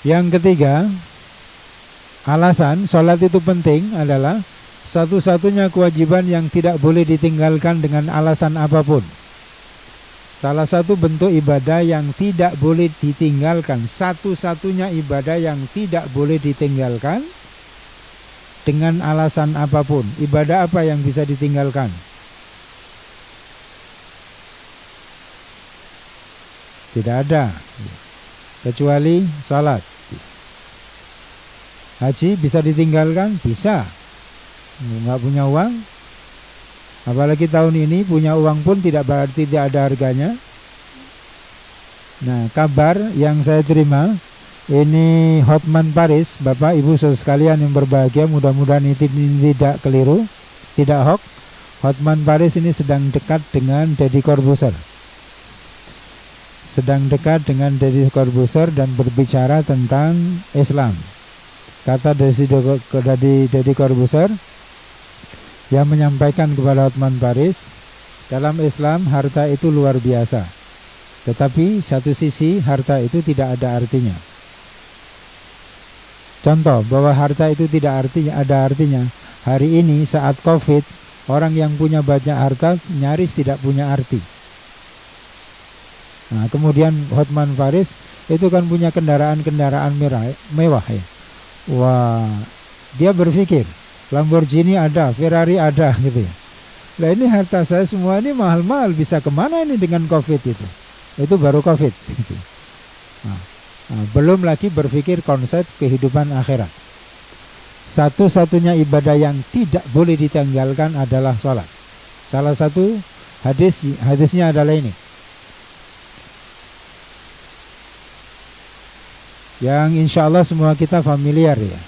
Yang ketiga, alasan sholat itu penting adalah satu-satunya kewajiban yang tidak boleh ditinggalkan dengan alasan apapun. Salah satu bentuk ibadah yang tidak boleh ditinggalkan, satu-satunya ibadah yang tidak boleh ditinggalkan dengan alasan apapun. Ibadah apa yang bisa ditinggalkan? Tidak ada, kecuali salat. Haji bisa ditinggalkan? Bisa. Nggak punya uang, apalagi tahun ini punya uang pun tidak berarti tidak ada harganya. Nah, kabar yang saya terima ini Hotman Paris, Bapak Ibu sekalian yang berbahagia, mudah-mudahan ini tidak keliru, tidak hoax. Hotman Paris ini sedang dekat dengan Deddy Corbuzier, dan berbicara tentang Islam. Kata Deddy Corbuzier yang menyampaikan kepada Hotman Paris, dalam Islam harta itu luar biasa, tetapi satu sisi harta itu tidak ada artinya. Contoh bahwa harta itu tidak ada artinya. Hari ini saat Covid, orang yang punya banyak harta nyaris tidak punya arti. Nah, kemudian Hotman Paris itu kan punya kendaraan mewah ya. Wah, dia berpikir Lamborghini ada, Ferrari ada gitu ya. Nah ini harta saya semua ini mahal-mahal, bisa kemana ini dengan COVID itu? Itu baru COVID. Belum lagi berpikir konsep kehidupan akhirat. Satu-satunya ibadah yang tidak boleh ditinggalkan adalah sholat. Salah satu hadisnya adalah ini, yang insya Allah semua kita familiar ya.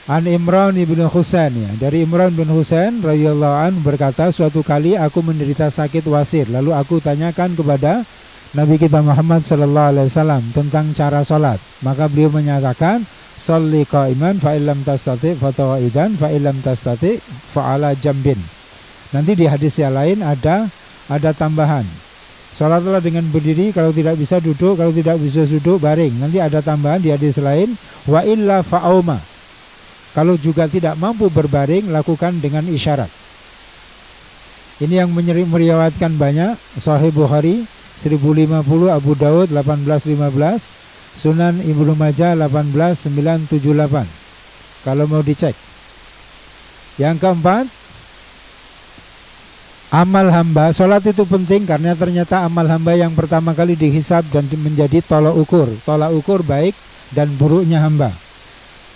An Imran ibn Husain ya. Dari Imran bin Husain radhiyallahu anhu berkata, suatu kali aku menderita sakit wasir, lalu aku tanyakan kepada Nabi kita Muhammad sallallahu alaihi wasallam tentang cara salat. Maka beliau menyatakan, sholli qa'iman fa illam tastati fa ta'idan fa illam tastati fa ala jambin. Nanti di hadis yang lain ada tambahan. Salatlah dengan berdiri, kalau tidak bisa duduk, kalau tidak bisa duduk baring. Nanti ada tambahan di hadis lain, wa illa fa'auma. Kalau juga tidak mampu berbaring, lakukan dengan isyarat. Ini yang meriwayatkan banyak. Sahih Bukhari 1050, Abu Daud 1815, Sunan Ibnu Majah 18978. Kalau mau dicek. Yang keempat, amal hamba. Salat itu penting karena ternyata amal hamba yang pertama kali dihisab dan menjadi tolak ukur. Tolak ukur baik dan buruknya hamba.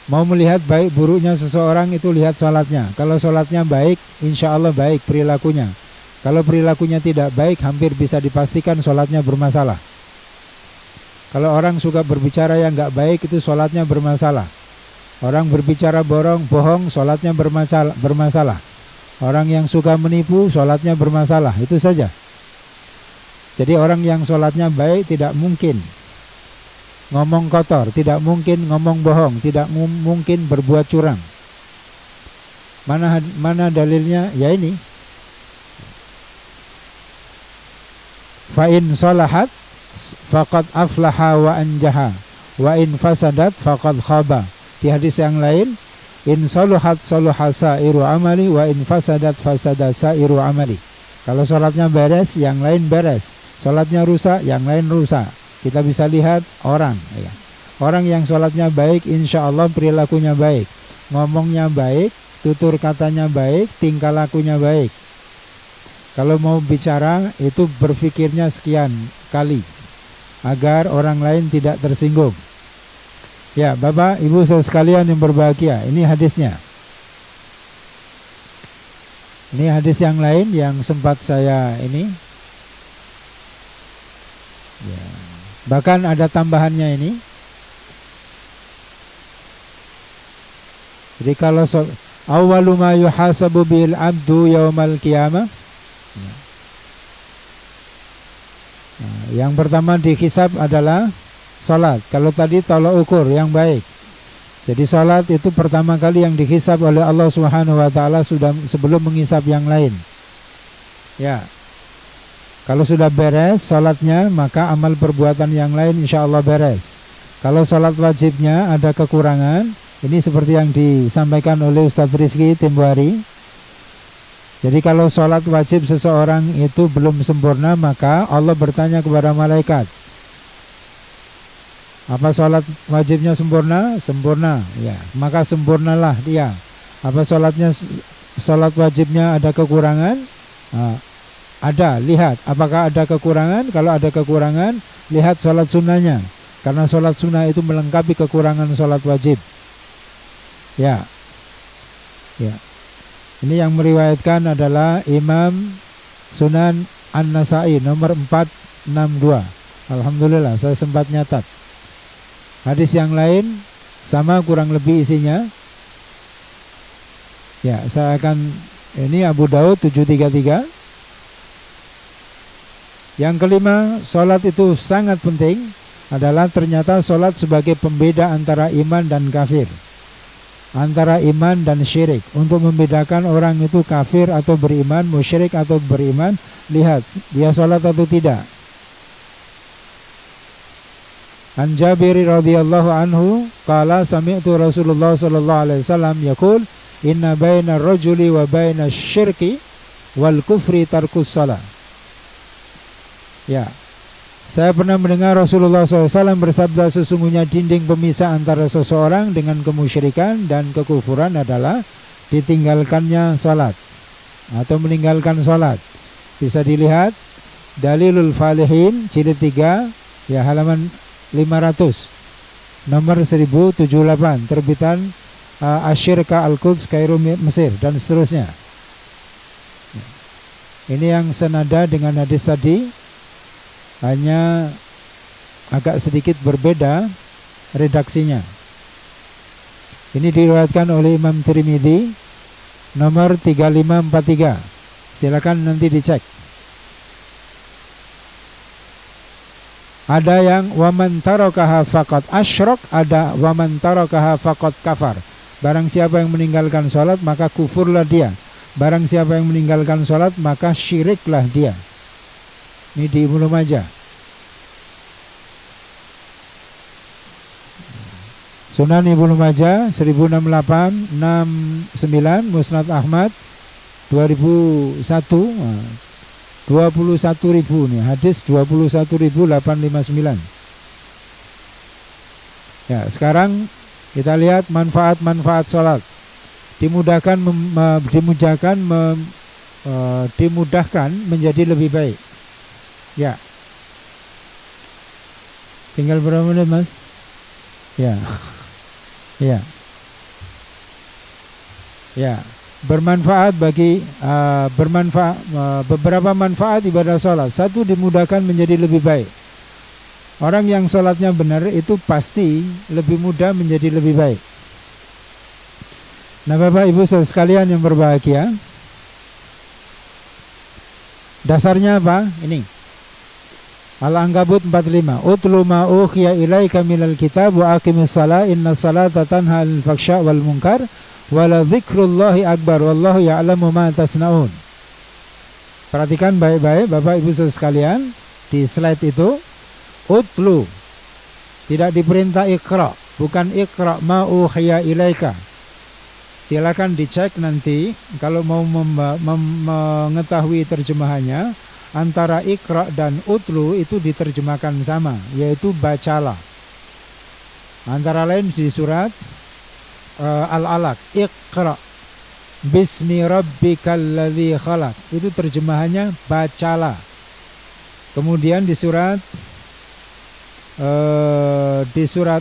Mau melihat baik buruknya seseorang itu lihat sholatnya. Kalau sholatnya baik, insya Allah baik perilakunya. Kalau perilakunya tidak baik, hampir bisa dipastikan sholatnya bermasalah. Kalau orang suka berbicara yang gak baik, itu sholatnya bermasalah. Orang berbicara bohong, sholatnya bermasalah. Orang yang suka menipu, sholatnya bermasalah. Itu saja. Jadi orang yang sholatnya baik tidak mungkin ngomong kotor, tidak mungkin ngomong bohong, tidak mungkin berbuat curang. Mana dalilnya? Ya ini. Fa in salahat faqad aflaha wa anjaha wa in fasadat faqad khaba. Di hadis yang lain, in salahat salaha sairu amali wa in fasadat fasada sairu amali. Kalau salatnya beres, yang lain beres. Salatnya rusak, yang lain rusak. Kita bisa lihat orang ya. Orang yang sholatnya baik, insya Allah perilakunya baik, ngomongnya baik, tutur katanya baik, tingkah lakunya baik. Kalau mau bicara itu berpikirnya sekian kali agar orang lain tidak tersinggung. Ya Bapak Ibu saya sekalian yang berbahagia, ini hadisnya. Ini hadis yang lain yang sempat saya ini ya. Bahkan ada tambahannya ini. Jadi kalau awwalu ma yuhasabu bil abdu yaumal qiyamah. Yang pertama dihisab adalah salat. Kalau tadi tolak ukur yang baik. Jadi salat itu pertama kali yang dihisab oleh Allah Subhanahu wa taala sudah sebelum menghisab yang lain. Ya. Kalau sudah beres salatnya, maka amal perbuatan yang lain insya Allah beres. Kalau salat wajibnya ada kekurangan, ini seperti yang disampaikan oleh Ustadz Rifki tempo hari. Jadi kalau salat wajib seseorang itu belum sempurna, maka Allah bertanya kepada malaikat, apa salat wajibnya sempurna? Sempurna, ya. Maka sempurnalah dia. Apa salat wajibnya ada kekurangan? Ada, lihat apakah ada kekurangan. Kalau ada kekurangan, lihat sholat sunnahnya, karena sholat sunnah itu melengkapi kekurangan sholat wajib. Ya, ya. Ini yang meriwayatkan adalah Imam Sunan An-Nasai nomor 462. Alhamdulillah saya sempat nyatat. Hadis yang lain sama kurang lebih isinya. Ya, saya akan ini Abu Daud 733. Yang kelima, sholat itu sangat penting adalah ternyata sholat sebagai pembeda antara iman dan kafir, antara iman dan syirik. Untuk membedakan orang itu kafir atau beriman, musyrik atau beriman, lihat dia sholat atau tidak. An Jabir radhiyallahu anhu qala sami'tu Rasulullah sallallahu alaihi wasallam yaqul inna baina ar-rajuli wa baina asy-syirki wal kufri tarkus shalah. Ya, Saya pernah mendengar Rasulullah SAW bersabda, sesungguhnya dinding pemisah antara seseorang dengan kemusyrikan dan kekufuran adalah ditinggalkannya salat atau meninggalkan salat. Bisa dilihat Dalilul Falihin jilid 3 ya, halaman 500, nomor 1078, terbitan Asyirka Al-Quds Kairo Mesir, dan seterusnya. Ini yang senada dengan hadis tadi, hanya agak sedikit berbeda redaksinya. Ini diriwayatkan oleh Imam Tirmidzi nomor 3543. Silakan nanti dicek. Ada yang waman tarakaha faqad asyrak, ada waman tarakaha faqad kafar. Barang siapa yang meninggalkan sholat maka kufurlah dia. Barang siapa yang meninggalkan sholat maka syiriklah dia. Ini di Ibnu Majah. Sunan Ibnu Majah 1669, Musnad Ahmad 2001, 21.000 nih, hadis 21.859. Ya, sekarang kita lihat manfaat-manfaat sholat. Dimudahkan menjadi lebih baik. Ya. Tinggal berapa menit, Mas? Ya. Ya. Ya. Bermanfaat bagi beberapa manfaat ibadah sholat. Satu, dimudahkan menjadi lebih baik. Orang yang sholatnya benar itu pasti lebih mudah menjadi lebih baik. Nah, Bapak Ibu sekalian yang berbahagia, dasarnya apa? Ini Al-Ankabut 45. Utlu ma uhiya ilaika minal kitab wa aqimis shalah innas salata tanha 'anil fahsya wal munkar wa la dzikrullahi akbar wallahu ya'lamu ma tasnaun. Perhatikan baik-baik Bapak Ibu sekalian, di slide itu utlu, tidak diperintah iqra, bukan iqra ma uhiya ilaika. Silakan dicek nanti kalau mau mengetahui terjemahannya. Antara iqra dan utlu itu diterjemahkan sama, yaitu bacalah. Antara lain di surat Al-Alaq, iqra bismi rabbikal ladzi khalaq, itu terjemahannya bacalah. Kemudian di surat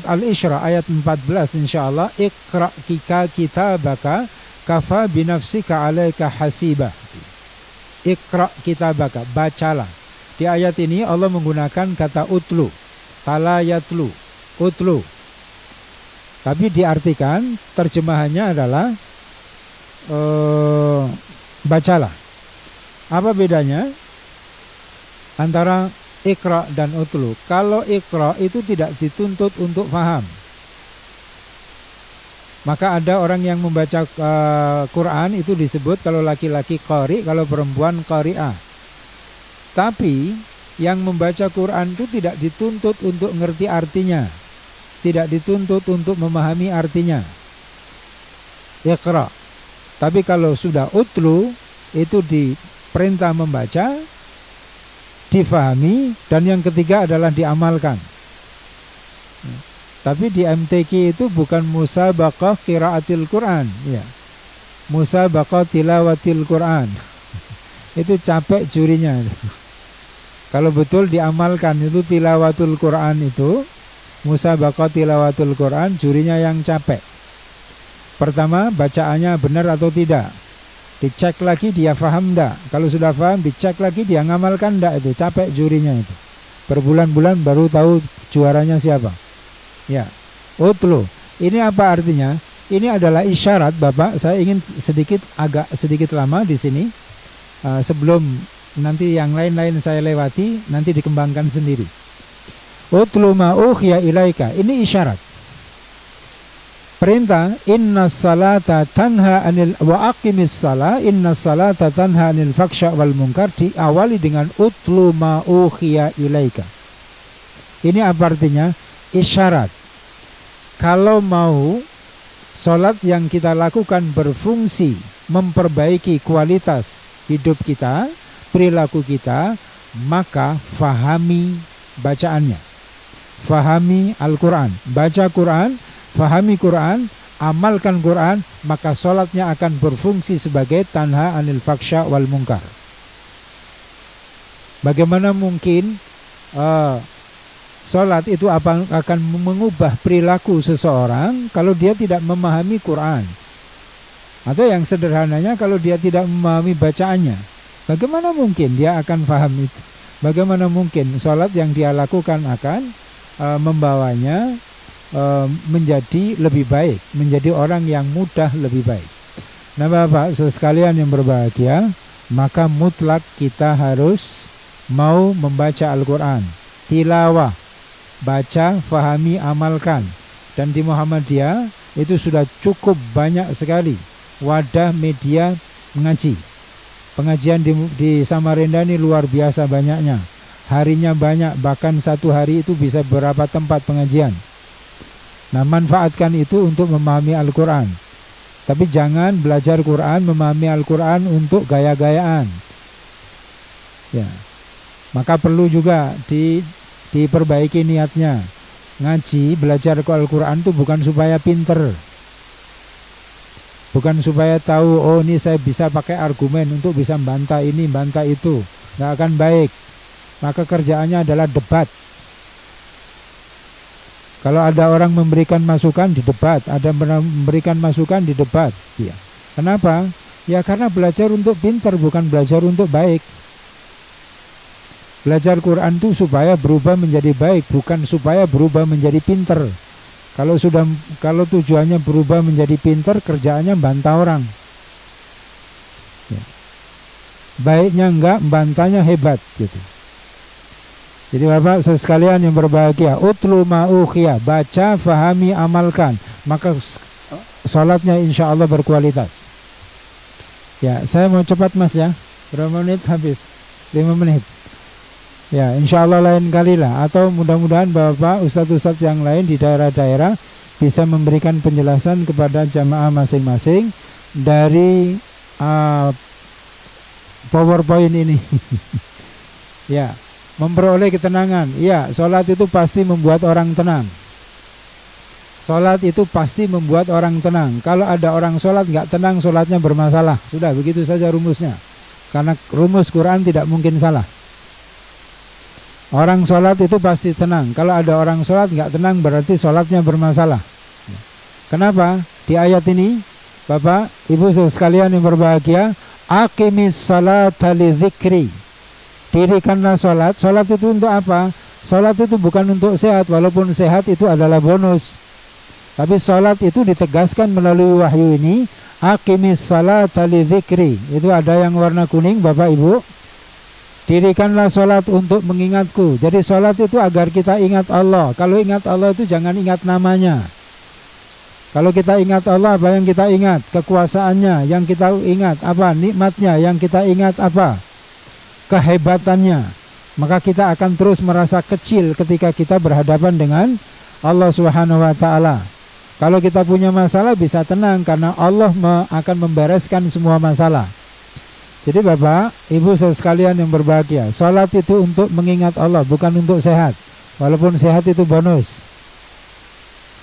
Al-Isra ayat 14 insyaallah, iqra kitabaka kafa binafsika alaika hasiba. Iqra kitabaka, bacalah. Di ayat ini Allah menggunakan kata utlu, tala yatlu, utlu. Tapi diartikan terjemahannya adalah bacalah. Apa bedanya antara iqra dan utlu? Kalau iqra itu tidak dituntut untuk paham, maka ada orang yang membaca Quran itu disebut kalau laki-laki qari, kalau perempuan qari'ah. Tapi yang membaca Quran itu tidak dituntut untuk ngerti artinya, tidak dituntut untuk memahami artinya. Iqra. Tapi kalau sudah utlu, itu diperintah membaca, difahami, dan yang ketiga adalah diamalkan. Tapi di MTQ itu bukan musabaqah qiraatil Quran, ya. Musabaqah tilawatil Quran. Itu capek jurinya. Kalau betul diamalkan itu tilawatul Quran itu, musabaqah tilawatul Quran, jurinya yang capek. Pertama, bacaannya benar atau tidak. Dicek lagi dia paham enggak. Kalau sudah paham, dicek lagi dia ngamalkan enggak, itu capek jurinya itu. Berbulan-bulan baru tahu juaranya siapa. Ya, utlu. Ini apa artinya? Ini adalah isyarat, Bapak. Saya ingin agak sedikit lama di sini sebelum nanti yang lain-lain saya lewati, nanti dikembangkan sendiri. Utlu ma uhiya ilaika. Ini isyarat. Perintah, innas salata tanha anil wa aqimis salah, innas salata tanha anil faksha wal munkar, diawali dengan utlu ma uhiya ilaika. Ini apa artinya? Isyarat. Kalau mau sholat yang kita lakukan berfungsi memperbaiki kualitas hidup kita, perilaku kita, maka fahami bacaannya. Fahami Al-Quran, baca Quran, fahami Quran, amalkan Quran, maka sholatnya akan berfungsi sebagai tanha anil faksha wal munkar. Bagaimana mungkin sholat itu akan mengubah perilaku seseorang kalau dia tidak memahami Quran? Atau yang sederhananya, kalau dia tidak memahami bacaannya, bagaimana mungkin dia akan paham itu? Bagaimana mungkin sholat yang dia lakukan akan membawanya menjadi lebih baik, menjadi orang yang mudah lebih baik. Nah Bapak sekalian yang berbahagia, maka mutlak kita harus mau membaca Al-Quran, tilawah, baca, fahami, amalkan. Dan di Muhammadiyah itu sudah cukup banyak sekali wadah media mengaji. Pengajian di Samarinda ini luar biasa banyaknya. Harinya banyak, bahkan satu hari itu bisa berapa tempat pengajian. Nah manfaatkan itu untuk memahami Al-Quran. Tapi jangan belajar Quran, memahami Al-Quran untuk gaya-gayaan. Ya, maka perlu juga diperbaiki niatnya. Ngaji, belajar Al-Quran itu bukan supaya pinter, bukan supaya tahu, oh ini saya bisa pakai argumen untuk bisa bantah ini, bantah itu. Nggak akan baik. Maka kerjaannya adalah debat. Kalau ada orang memberikan masukan, di debat. Ada memberikan masukan, di debat. Ya. Kenapa? Ya karena belajar untuk pinter, bukan belajar untuk baik. Belajar Quran itu supaya berubah menjadi baik, bukan supaya berubah menjadi pinter. Kalau tujuannya berubah menjadi pinter, kerjaannya bantah orang. Ya. Baiknya enggak, bantahnya hebat gitu. Jadi Bapak sekalian yang berbahagia, utlu ma'ukhiyah, baca, fahami, amalkan, maka sholatnya insya Allah berkualitas. Ya, saya mau cepat Mas ya. Berapa menit habis? 5 menit. Ya, insya Allah lain kali lah. Atau mudah-mudahan Bapak, ustadz-ustadz yang lain di daerah-daerah bisa memberikan penjelasan kepada jamaah masing-masing dari PowerPoint ini. Ya, memperoleh ketenangan. Ya, sholat itu pasti membuat orang tenang. Sholat itu pasti membuat orang tenang. Kalau ada orang sholat nggak tenang, sholatnya bermasalah. Sudah, begitu saja rumusnya. Karena rumus Quran tidak mungkin salah. Orang sholat itu pasti tenang. Kalau ada orang sholat nggak tenang, berarti sholatnya bermasalah. Kenapa? Di ayat ini, Bapak, Ibu sekalian yang berbahagia, aqimis salata li dzikri. Dirikanlah sholat. Sholat itu untuk apa? Sholat itu bukan untuk sehat, walaupun sehat itu adalah bonus. Tapi sholat itu ditegaskan melalui wahyu ini, aqimis salata li dzikri. Itu ada yang warna kuning, Bapak Ibu. Dirikanlah sholat untuk mengingatku. Jadi sholat itu agar kita ingat Allah. Kalau ingat Allah itu jangan ingat namanya. Kalau kita ingat Allah, apa yang kita ingat? Kekuasaannya. Yang kita ingat apa? Nikmatnya. Yang kita ingat apa? Kehebatannya. Maka kita akan terus merasa kecil ketika kita berhadapan dengan Allah Subhanahu wa ta'ala. Kalau kita punya masalah bisa tenang karena Allah akan membereskan semua masalah. Jadi Bapak, Ibu sekalian yang berbahagia, sholat itu untuk mengingat Allah, bukan untuk sehat. Walaupun sehat itu bonus.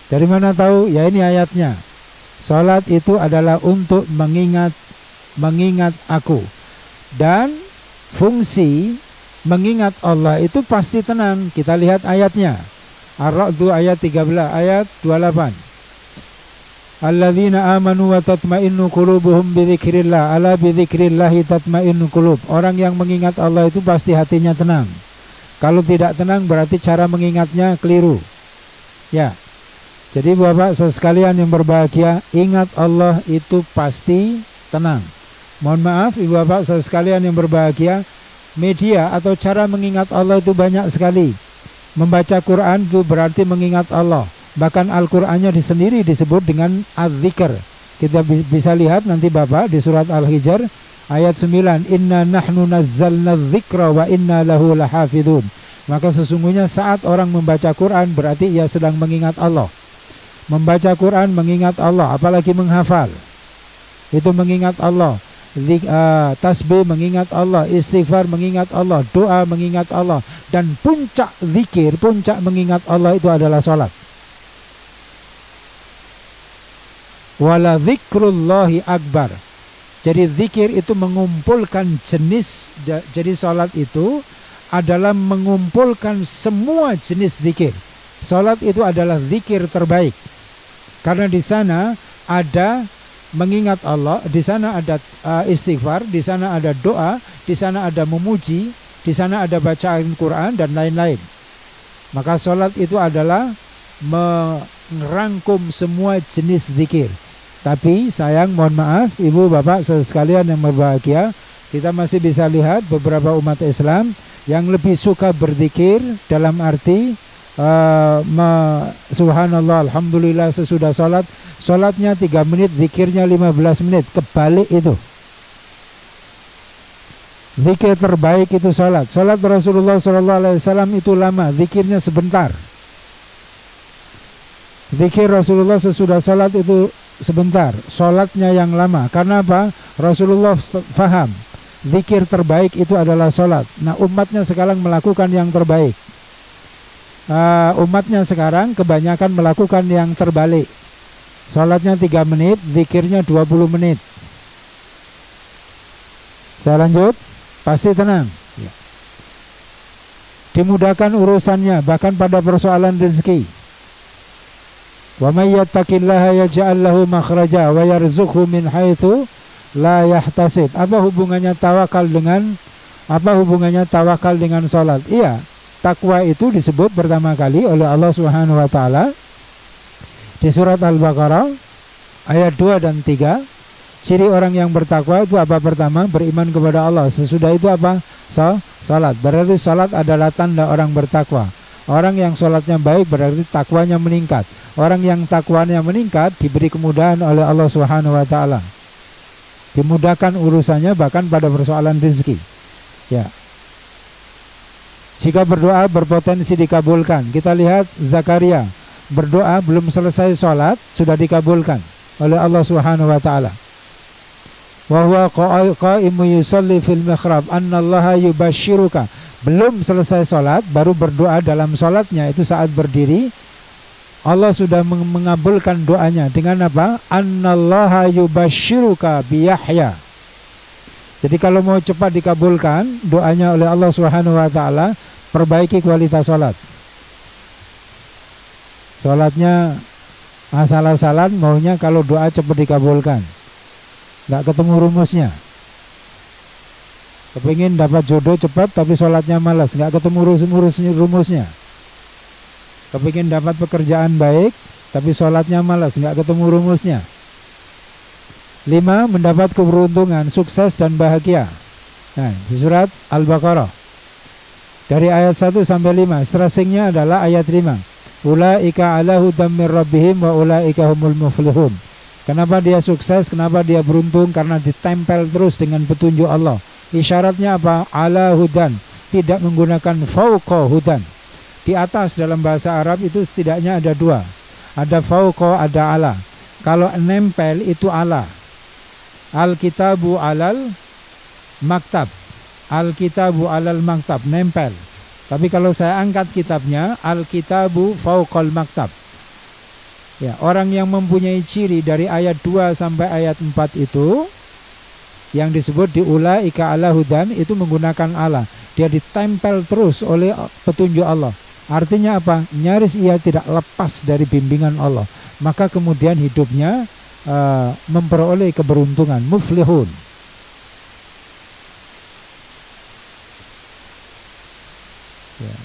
Dari mana tahu? Ya ini ayatnya. Sholat itu adalah untuk mengingat aku. Dan fungsi mengingat Allah itu pasti tenang. Kita lihat ayatnya. Ar-Ra'd ayat 13, ayat 28. Alladzina amanu wa tatma'innu qulubuhum bidzikrillah, ala bidzikrillahi tatma'innu qulub. Orang yang mengingat Allah itu pasti hatinya tenang. Kalau tidak tenang berarti cara mengingatnya keliru. Ya. Jadi Bapak sekalian yang berbahagia, ingat Allah itu pasti tenang. Mohon maaf Ibu Bapak sekalian yang berbahagia, media atau cara mengingat Allah itu banyak sekali. Membaca Quran itu berarti mengingat Allah. Bahkan Al-Qur'annya sendiri disebut dengan az-zikr. Kita bisa lihat nanti Bapak di surat Al-Hijr ayat 9, inna nahnu nazzalna dzikra wa inna lahu lahafidun. Maka sesungguhnya saat orang membaca Quran berarti ia sedang mengingat Allah. Membaca Quran mengingat Allah, apalagi menghafal. Itu mengingat Allah. tasbih mengingat Allah, istighfar mengingat Allah, doa mengingat Allah, dan puncak zikir, puncak mengingat Allah itu adalah salat. Wala dzikrullahi akbar. Jadi zikir itu mengumpulkan jenis, jadi salat itu adalah mengumpulkan semua jenis zikir. Salat itu adalah zikir terbaik. Karena di sana ada mengingat Allah, di sana ada istighfar, di sana ada doa, di sana ada memuji, di sana ada bacaan Quran dan lain-lain. Maka salat itu adalah merangkum semua jenis zikir. Tapi sayang, mohon maaf ibu bapak sekalian yang berbahagia, kita masih bisa lihat beberapa umat Islam yang lebih suka berzikir dalam arti subhanallah, alhamdulillah sesudah salat, salatnya 3 menit, zikirnya 15 menit. Kebalik itu. Zikir terbaik itu salat. Salat Rasulullah SAW itu lama, zikirnya sebentar. Zikir Rasulullah sesudah salat itu sebentar, salatnya yang lama. Karena apa? Rasulullah faham zikir terbaik itu adalah salat. Nah, umatnya sekarang melakukan yang terbaik. Umatnya sekarang kebanyakan melakukan yang terbalik. Salatnya 3 menit, zikirnya 20 menit. Saya lanjut, pasti tenang ya. Dimudahkan urusannya, bahkan pada persoalan rezeki. Wa may yattaqillaha yaj'al lahu makhraja wa yarzuqhu min haitsu la yahtasib. Apa hubungannya tawakal dengan salat? Iya, takwa itu disebut pertama kali oleh Allah Subhanahu wa taala di surat Al-Baqarah ayat 2 dan 3. Ciri orang yang bertakwa itu apa? Pertama, beriman kepada Allah. Sesudah itu apa? Salat. Berarti salat adalah tanda orang bertakwa. Orang yang salatnya baik berarti takwanya meningkat. Orang yang takwanya meningkat diberi kemudahan oleh Allah Subhanahu wa taala. Dimudahkan urusannya bahkan pada persoalan rezeki. Ya. Jika berdoa berpotensi dikabulkan. Kita lihat Zakaria berdoa belum selesai sholat sudah dikabulkan oleh Allah Subhanahu wa taala. Wa huwa qa'imun yusalli fil mihrab annallaha yubashshiruka. Belum selesai sholat baru berdoa dalam sholatnya, itu saat berdiri Allah sudah mengabulkan doanya dengan apa? Annallaha yubashshiruka biyahya. Jadi kalau mau cepat dikabulkan doanya oleh Allah Subhanahu wa taala, perbaiki kualitas sholat. Sholatnya asal-asalan, maunya kalau doa cepat dikabulkan, nggak ketemu rumusnya. Kepingin dapat jodoh cepat tapi sholatnya malas, nggak ketemu rumusnya. Kepingin dapat pekerjaan baik tapi sholatnya malas, nggak ketemu rumusnya. 5. Mendapat keberuntungan, sukses dan bahagia. Nah, di surat Al-Baqarah dari ayat 1 sampai 5, stressingnya adalah ayat 5. Ulaika ala hudam mir rabbihim wa ulaika humul muflihun. Kenapa dia sukses? Kenapa dia beruntung? Karena ditempel terus dengan petunjuk Allah. Isyaratnya apa? Ala hudan, tidak menggunakan fauqa hudan. Di atas dalam bahasa Arab itu setidaknya ada 2. Ada fauqa, ada ala. Kalau nempel itu ala. Al-kitabu alal maktab. Al-kitabu alal maktab, nempel. Tapi kalau saya angkat kitabnya, Al-kitabu fauqal maktab. Ya, orang yang mempunyai ciri dari ayat 2 sampai ayat 4 itu yang disebut di ulaika ala hudan, itu menggunakan ala. Dia ditempel terus oleh petunjuk Allah. Artinya apa? Nyaris ia tidak lepas dari bimbingan Allah. Maka kemudian hidupnya memperoleh keberuntungan, muflihun. Ya.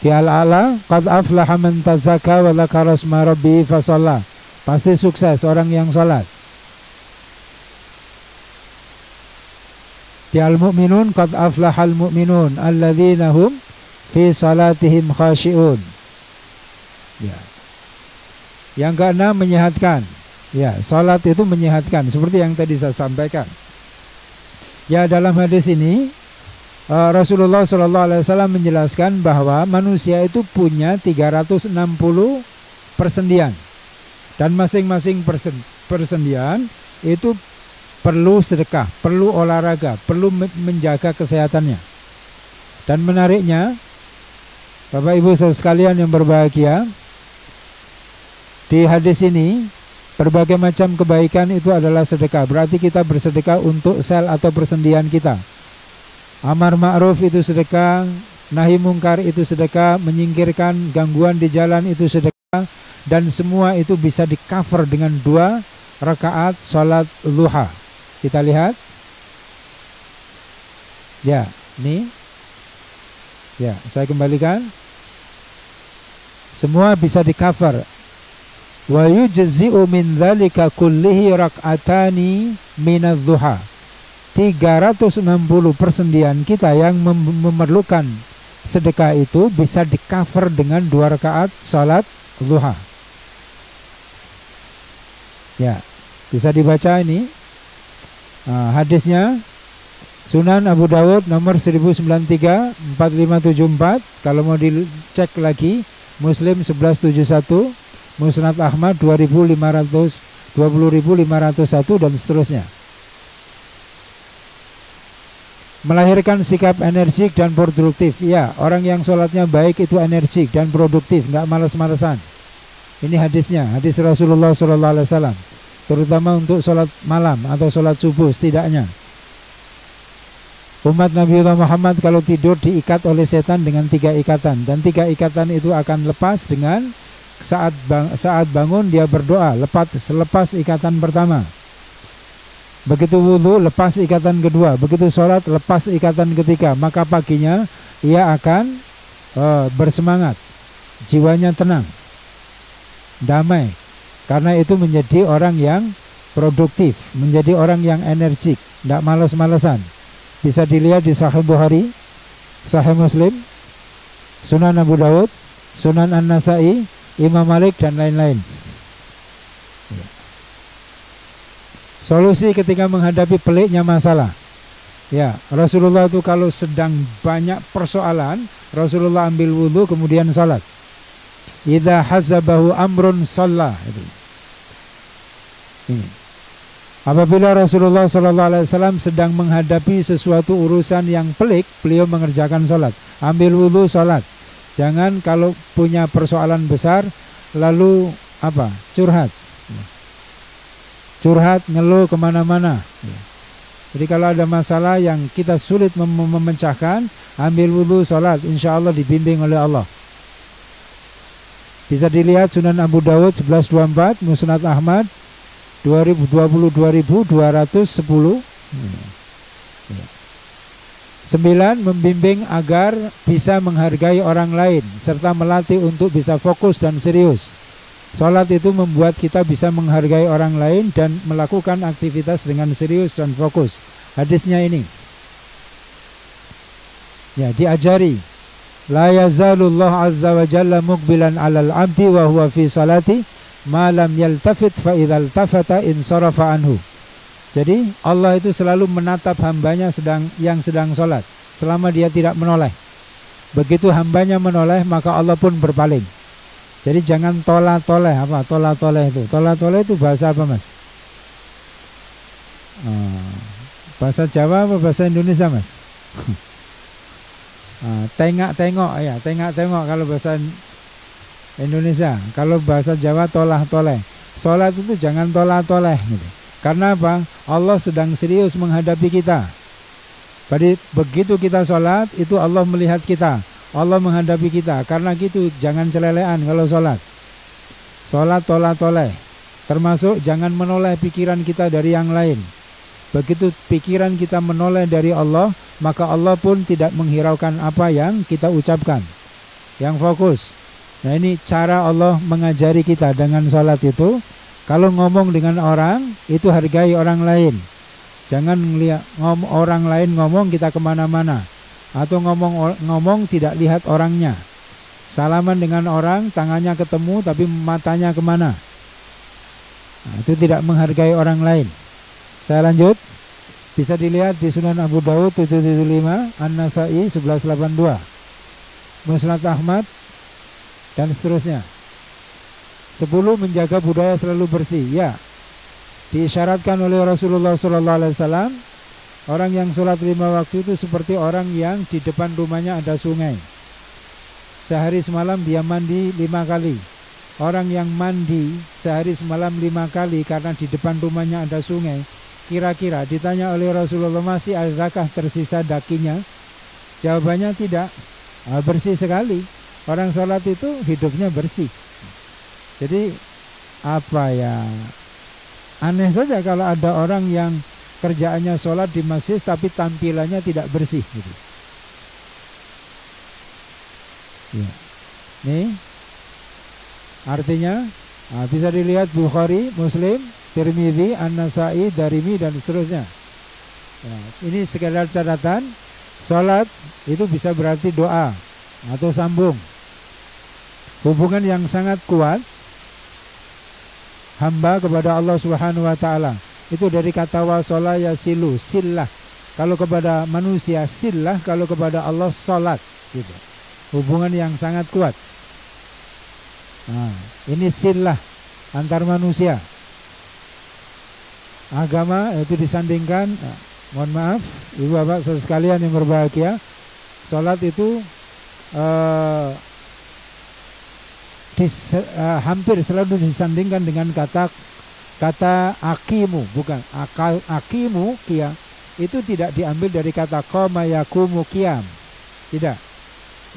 Di al-ala qad aflaha man tazakka wa dzakara asma rabbih fa shalla. Pasti sukses orang yang salat. Di al-mu'minun qad aflahal mu'minun alladzina hum fi salatihim khashi'un. Ya. Yang keenam, menyehatkan. Ya, salat itu menyehatkan seperti yang tadi saya sampaikan. Ya, dalam hadis ini Rasulullah SAW menjelaskan bahwa manusia itu punya 360 persendian. Dan masing-masing persendian itu perlu sedekah, perlu olahraga, perlu menjaga kesehatannya. Dan menariknya, Bapak Ibu saudara sekalian yang berbahagia, di hadis ini berbagai macam kebaikan itu adalah sedekah. Berarti kita bersedekah untuk sel atau persendian kita. Amar ma'ruf itu sedekah, nahi mungkar itu sedekah, menyingkirkan gangguan di jalan itu sedekah, dan semua itu bisa di cover dengan 2 rakaat sholat duha. Kita lihat, ya, ini, ya, saya kembalikan, semua bisa di cover. Wa yujzi'u min dzalika kullihi rak'atani minadz duha. 360 persendian kita yang memerlukan sedekah itu bisa di cover dengan 2 rakaat salat duha. Ya, bisa dibaca ini. Hadisnya Sunan Abu Dawud nomor 1093 4574. Kalau mau dicek lagi, Muslim 1171, Musnad Ahmad 20.501 dan seterusnya. Melahirkan sikap energik dan produktif. Ya, orang yang sholatnya baik itu energik dan produktif, nggak malas-malasan. Ini hadisnya, hadis Rasulullah SAW, terutama untuk sholat malam atau sholat subuh setidaknya. Umat Nabiullah Muhammad kalau tidur diikat oleh setan dengan 3 ikatan, dan 3 ikatan itu akan lepas dengan saat bangun dia berdoa, lepas ikatan pertama. Begitu wudu, lepas ikatan kedua. Begitu sholat, lepas ikatan ketiga. Maka paginya ia akan bersemangat, jiwanya tenang, damai. Karena itu menjadi orang yang produktif, menjadi orang yang energik, tidak malas-malasan. Bisa dilihat di Sahih Bukhari, Sahih Muslim, Sunan Abu Dawud, Sunan An-Nasai, Imam Malik, dan lain-lain. Solusi ketika menghadapi peliknya masalah. Ya, Rasulullah itu kalau sedang banyak persoalan, Rasulullah ambil wudhu kemudian salat. Idza hazabahu amrun shalla. Ini. Apabila Rasulullah SAW sedang menghadapi sesuatu urusan yang pelik, beliau mengerjakan salat. Ambil wudhu, salat. Jangan kalau punya persoalan besar lalu curhat, ngeluh kemana-mana. Jadi kalau ada masalah yang kita sulit memecahkan, ambil wudhu, salat, insya Allah dibimbing oleh Allah. Bisa dilihat Sunan Abu Dawud 1124, Musnad Ahmad 22.210. 9. Membimbing agar bisa menghargai orang lain serta melatih untuk bisa fokus dan serius. Salat itu membuat kita bisa menghargai orang lain dan melakukan aktivitas dengan serius dan fokus. Hadisnya ini, ya, diajari. La yazalullah azza wa jalla muqbilan alal abdi wa huwa fi salati ma lam yaltafit fa idzal tafata insarafa anhu. Jadi Allah itu selalu menatap hambanya yang sedang sholat selama dia tidak menoleh. Begitu hambanya menoleh maka Allah pun berpaling. Jadi jangan tola-toleh. Apa tola-toleh itu? Tola-toleh itu bahasa apa, Mas? Bahasa Jawa apa bahasa Indonesia, Mas? Tengok-tengok, ya, tengok-tengok kalau bahasa Indonesia. Kalau bahasa Jawa tolah-toleh. Sholat itu jangan tolah-toleh gitu. Karena apa? Allah sedang serius menghadapi kita. Jadi begitu kita sholat, itu Allah melihat kita, Allah menghadapi kita. Karena gitu jangan celelean kalau sholat. Sholat tolah-toleh. Termasuk jangan menoleh pikiran kita dari yang lain. Begitu pikiran kita menoleh dari Allah, maka Allah pun tidak menghiraukan apa yang kita ucapkan. Yang fokus. Nah, ini cara Allah mengajari kita dengan sholat itu. Kalau ngomong dengan orang, itu hargai orang lain. Jangan lihat orang lain ngomong kita kemana-mana. Atau ngomong tidak lihat orangnya. Salaman dengan orang, tangannya ketemu tapi matanya kemana. Nah, itu tidak menghargai orang lain. Saya lanjut. Bisa dilihat di Sunan Abu Dawud 775, An-Nasai 1182, Musnad Ahmad, dan seterusnya. 10. Menjaga budaya selalu bersih. Ya, Diisyaratkan oleh Rasulullah SAW, orang yang sholat 5 waktu itu seperti orang yang di depan rumahnya ada sungai. Sehari semalam dia mandi 5 kali. Orang yang mandi sehari semalam 5 kali karena di depan rumahnya ada sungai, kira-kira ditanya oleh Rasulullah, masih adakah tersisa dakinya? Jawabannya tidak. Bersih sekali. Orang sholat itu hidupnya bersih. Jadi apa ya, aneh saja kalau ada orang yang kerjaannya sholat di masjid tapi tampilannya tidak bersih gitu. Ya. Nih artinya bisa dilihat Bukhari, Muslim, Tirmidzi, An-Nasai, Darimi dan seterusnya. Ya, ini sekedar catatan. Sholat itu bisa berarti doa atau sambung. Hubungan yang sangat kuat hamba kepada Allah Subhanahu wa taala. Itu dari kata wasala yasilu, sillah. Kalau kepada manusia sillah, kalau kepada Allah salat gitu. Hubungan yang sangat kuat. Nah, ini sillah antar manusia. Agama itu disandingkan, mohon maaf ibu bapak sekalian yang berbahagia, salat itu hampir selalu disandingkan dengan kata akimu, bukan akimu qiyam. Itu tidak diambil dari kata qama yaqumu qiyam, tidak,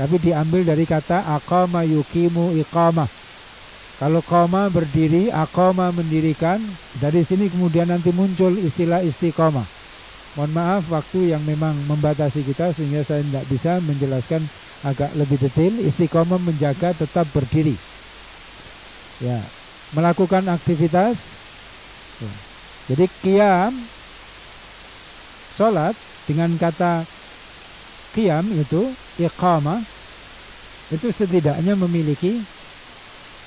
tapi diambil dari kata aqama yuqimu iqamah. Kalau qama berdiri, aqama mendirikan. Dari sini kemudian nanti muncul istilah istiqamah. Mohon maaf waktu yang memang membatasi kita sehingga saya tidak bisa menjelaskan agak lebih detail. Istiqamah menjaga tetap berdiri. Ya, melakukan aktivitas. Ya. Jadi qiyam, sholat dengan kata qiyam itu iqamah, itu setidaknya memiliki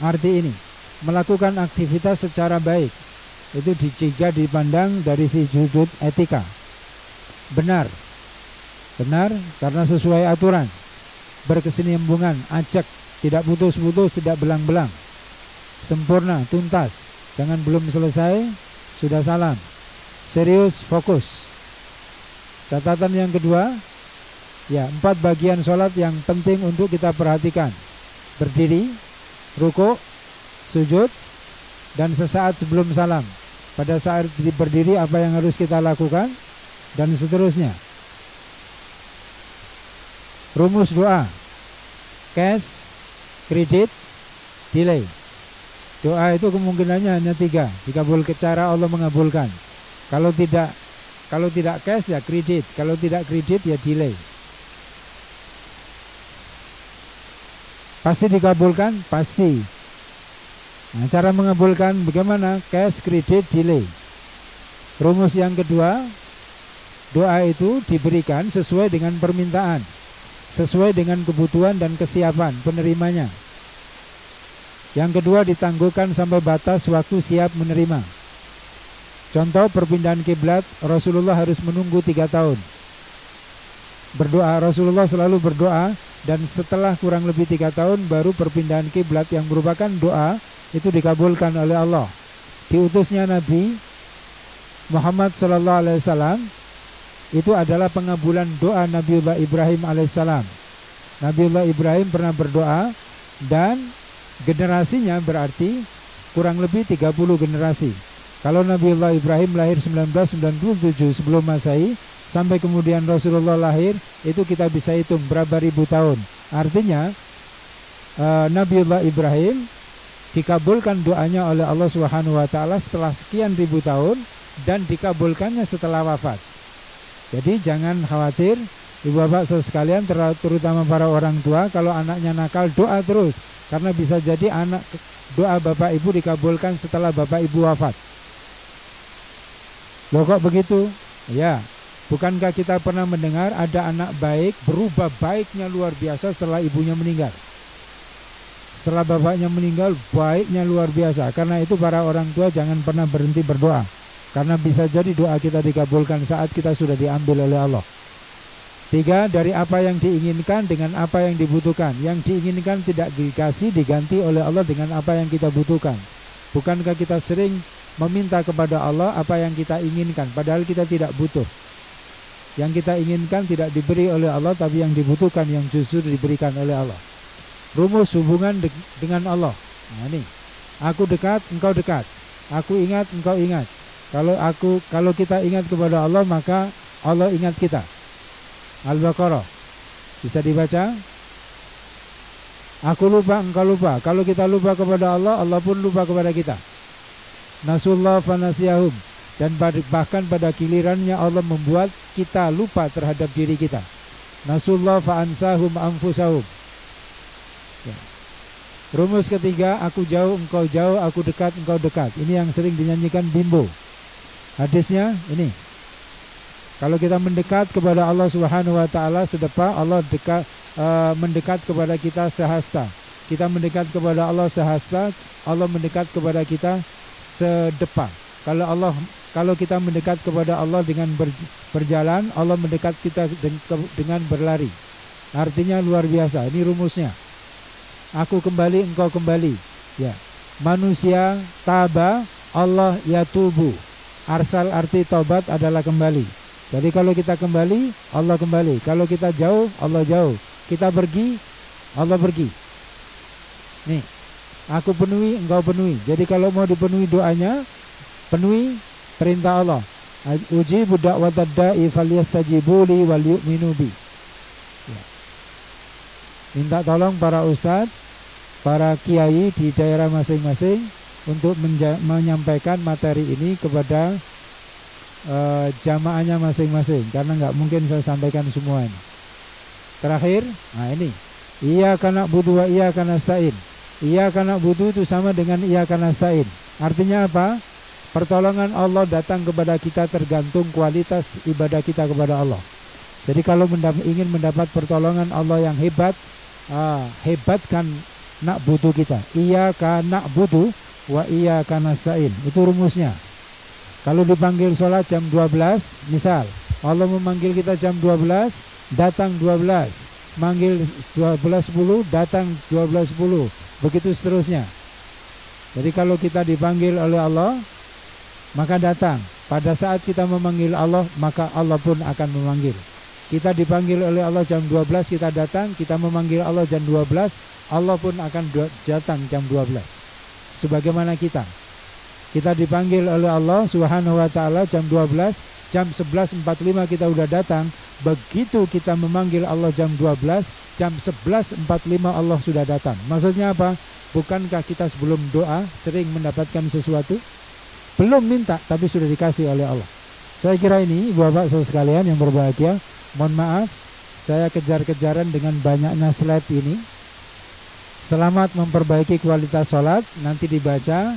arti ini, melakukan aktivitas secara baik. Itu jika dipandang dari sudut etika, benar karena sesuai aturan, berkesinambungan, ajak, tidak putus-putus, tidak belang-belang, sempurna, tuntas, jangan belum selesai sudah salam, serius, fokus. Catatan yang kedua, ya, 4 bagian sholat yang penting untuk kita perhatikan: berdiri, rukuk, sujud, dan sesaat sebelum salam. Pada saat berdiri apa yang harus kita lakukan, dan seterusnya. Rumus doa: cash, kredit, delay. Doa itu kemungkinannya hanya 3. Dikabulkan, cara Allah mengabulkan. Kalau tidak cash ya kredit, kalau tidak kredit ya delay. Pasti dikabulkan? Pasti. Nah, cara mengabulkan bagaimana? Cash, kredit, delay. Rumus yang kedua, doa itu diberikan sesuai dengan permintaan, sesuai dengan kebutuhan dan kesiapan penerimanya. Yang kedua, ditangguhkan sampai batas waktu siap menerima. Contoh perpindahan kiblat, Rasulullah harus menunggu 3 tahun. Berdoa, Rasulullah selalu berdoa, dan setelah kurang lebih 3 tahun baru perpindahan kiblat yang merupakan doa itu dikabulkan oleh Allah. Diutusnya Nabi Muhammad SAW itu adalah pengabulan doa Nabiullah Ibrahim alaihissalam. Nabiullah Ibrahim pernah berdoa dan generasinya berarti kurang lebih 30 generasi. Kalau Nabiullah Ibrahim lahir 1997 sebelum Masehi, sampai kemudian Rasulullah lahir, itu kita bisa hitung berapa ribu tahun. Artinya Nabiullah Ibrahim dikabulkan doanya oleh Allah Subhanahu wa taala setelah sekian ribu tahun, dan dikabulkannya setelah wafat. Jadi jangan khawatir ibu bapak sekalian, terutama para orang tua, kalau anaknya nakal doa terus, karena bisa jadi doa bapak ibu dikabulkan setelah bapak ibu wafat. Loh kok begitu? Ya, bukankah kita pernah mendengar ada anak baik berubah baiknya luar biasa setelah ibunya meninggal? Setelah bapaknya meninggal, baiknya luar biasa. Karena itu para orang tua jangan pernah berhenti berdoa, karena bisa jadi doa kita dikabulkan saat kita sudah diambil oleh Allah. 3, dari apa yang diinginkan dengan apa yang dibutuhkan. Yang diinginkan tidak dikasih, diganti oleh Allah dengan apa yang kita butuhkan. Bukankah kita sering meminta kepada Allah apa yang kita inginkan, padahal kita tidak butuh. Yang kita inginkan tidak diberi oleh Allah, tapi yang dibutuhkan yang justru diberikan oleh Allah. Rumus hubungan dengan Allah. Nah ini, aku dekat, engkau dekat. Aku ingat, engkau ingat. Kalau kita ingat kepada Allah, maka Allah ingat kita. Al-Baqarah. Bisa dibaca? Aku lupa, engkau lupa. Kalau kita lupa kepada Allah, Allah pun lupa kepada kita. Nasullah fanasiyahum. Dan bahkan pada gilirannya Allah membuat kita lupa terhadap diri kita. Nasullah fa'ansahum anfusahum. Ya. Rumus ketiga, aku jauh, engkau jauh, aku dekat, engkau dekat. Ini yang sering dinyanyikan Bimbo. Hadisnya ini. Kalau kita mendekat kepada Allah Subhanahu wa taala sedepa, Allah mendekat kepada kita sehasta. Kita mendekat kepada Allah sehasta, Allah mendekat kepada kita sedepa. Kalau kita mendekat kepada Allah dengan berjalan, Allah mendekat kita dengan berlari. Artinya luar biasa. Ini rumusnya. Aku kembali, engkau kembali. Ya. Manusia taba, Allah yatubu. Arsal arti taubat adalah kembali. Jadi kalau kita kembali, Allah kembali. Kalau kita jauh, Allah jauh. Kita pergi, Allah pergi. Nih, aku penuhi, engkau penuhi. Jadi kalau mau dipenuhi doanya, penuhi perintah Allah. Ujibu da'watad da'i falyastajibu li wal yu'minu bi. Ya. Minta tolong para ustadz, para kiai di daerah masing-masing untuk menyampaikan materi ini kepada jamaahnya masing-masing, karena nggak mungkin saya sampaikan semua ini. Terakhir, nah ini, iyyaka na'budu wa iyyaka nasta'in. Iyyaka na'budu itu sama dengan iyyaka nasta'in. Artinya apa? Pertolongan Allah datang kepada kita tergantung kualitas ibadah kita kepada Allah. Jadi kalau ingin mendapat pertolongan Allah yang hebat, hebatkan na'budu kita. Iyyaka na'budu wa iyyaka nasta'in. Itu rumusnya. Kalau dipanggil sholat jam 12, misal Allah memanggil kita jam 12, datang 12. Manggil 12.10, datang 12.10. Begitu seterusnya. Jadi kalau kita dipanggil oleh Allah, maka datang. Pada saat kita memanggil Allah, maka Allah pun akan memanggil. Kita dipanggil oleh Allah jam 12, kita datang. Kita memanggil Allah jam 12, Allah pun akan datang jam 12. Sebagaimana kita dipanggil oleh Allah Subhanahu wa taala jam 12, jam 11.45 kita udah datang. Begitu kita memanggil Allah jam 12, jam 11.45 Allah sudah datang. Maksudnya apa? Bukankah kita sebelum doa sering mendapatkan sesuatu? Belum minta, tapi sudah dikasih oleh Allah. Saya kira ini Bapak Saudara sekalian yang berbahagia. Mohon maaf, saya kejar-kejaran dengan banyaknya slide ini. Selamat memperbaiki kualitas sholat. Nanti dibaca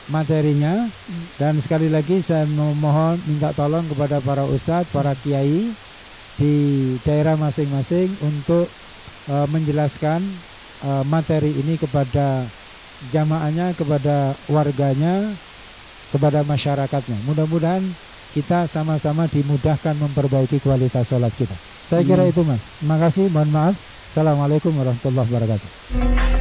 materinya. Dan sekali lagi saya memohon minta tolong kepada para ustadz, para kiai di daerah masing-masing untuk menjelaskan materi ini kepada jamaahnya, kepada warganya, kepada masyarakatnya. Mudah-mudahan kita sama-sama dimudahkan memperbaiki kualitas sholat kita. Saya kira itu Mas. Terima kasih, mohon maaf. Assalamualaikum warahmatullahi wabarakatuh.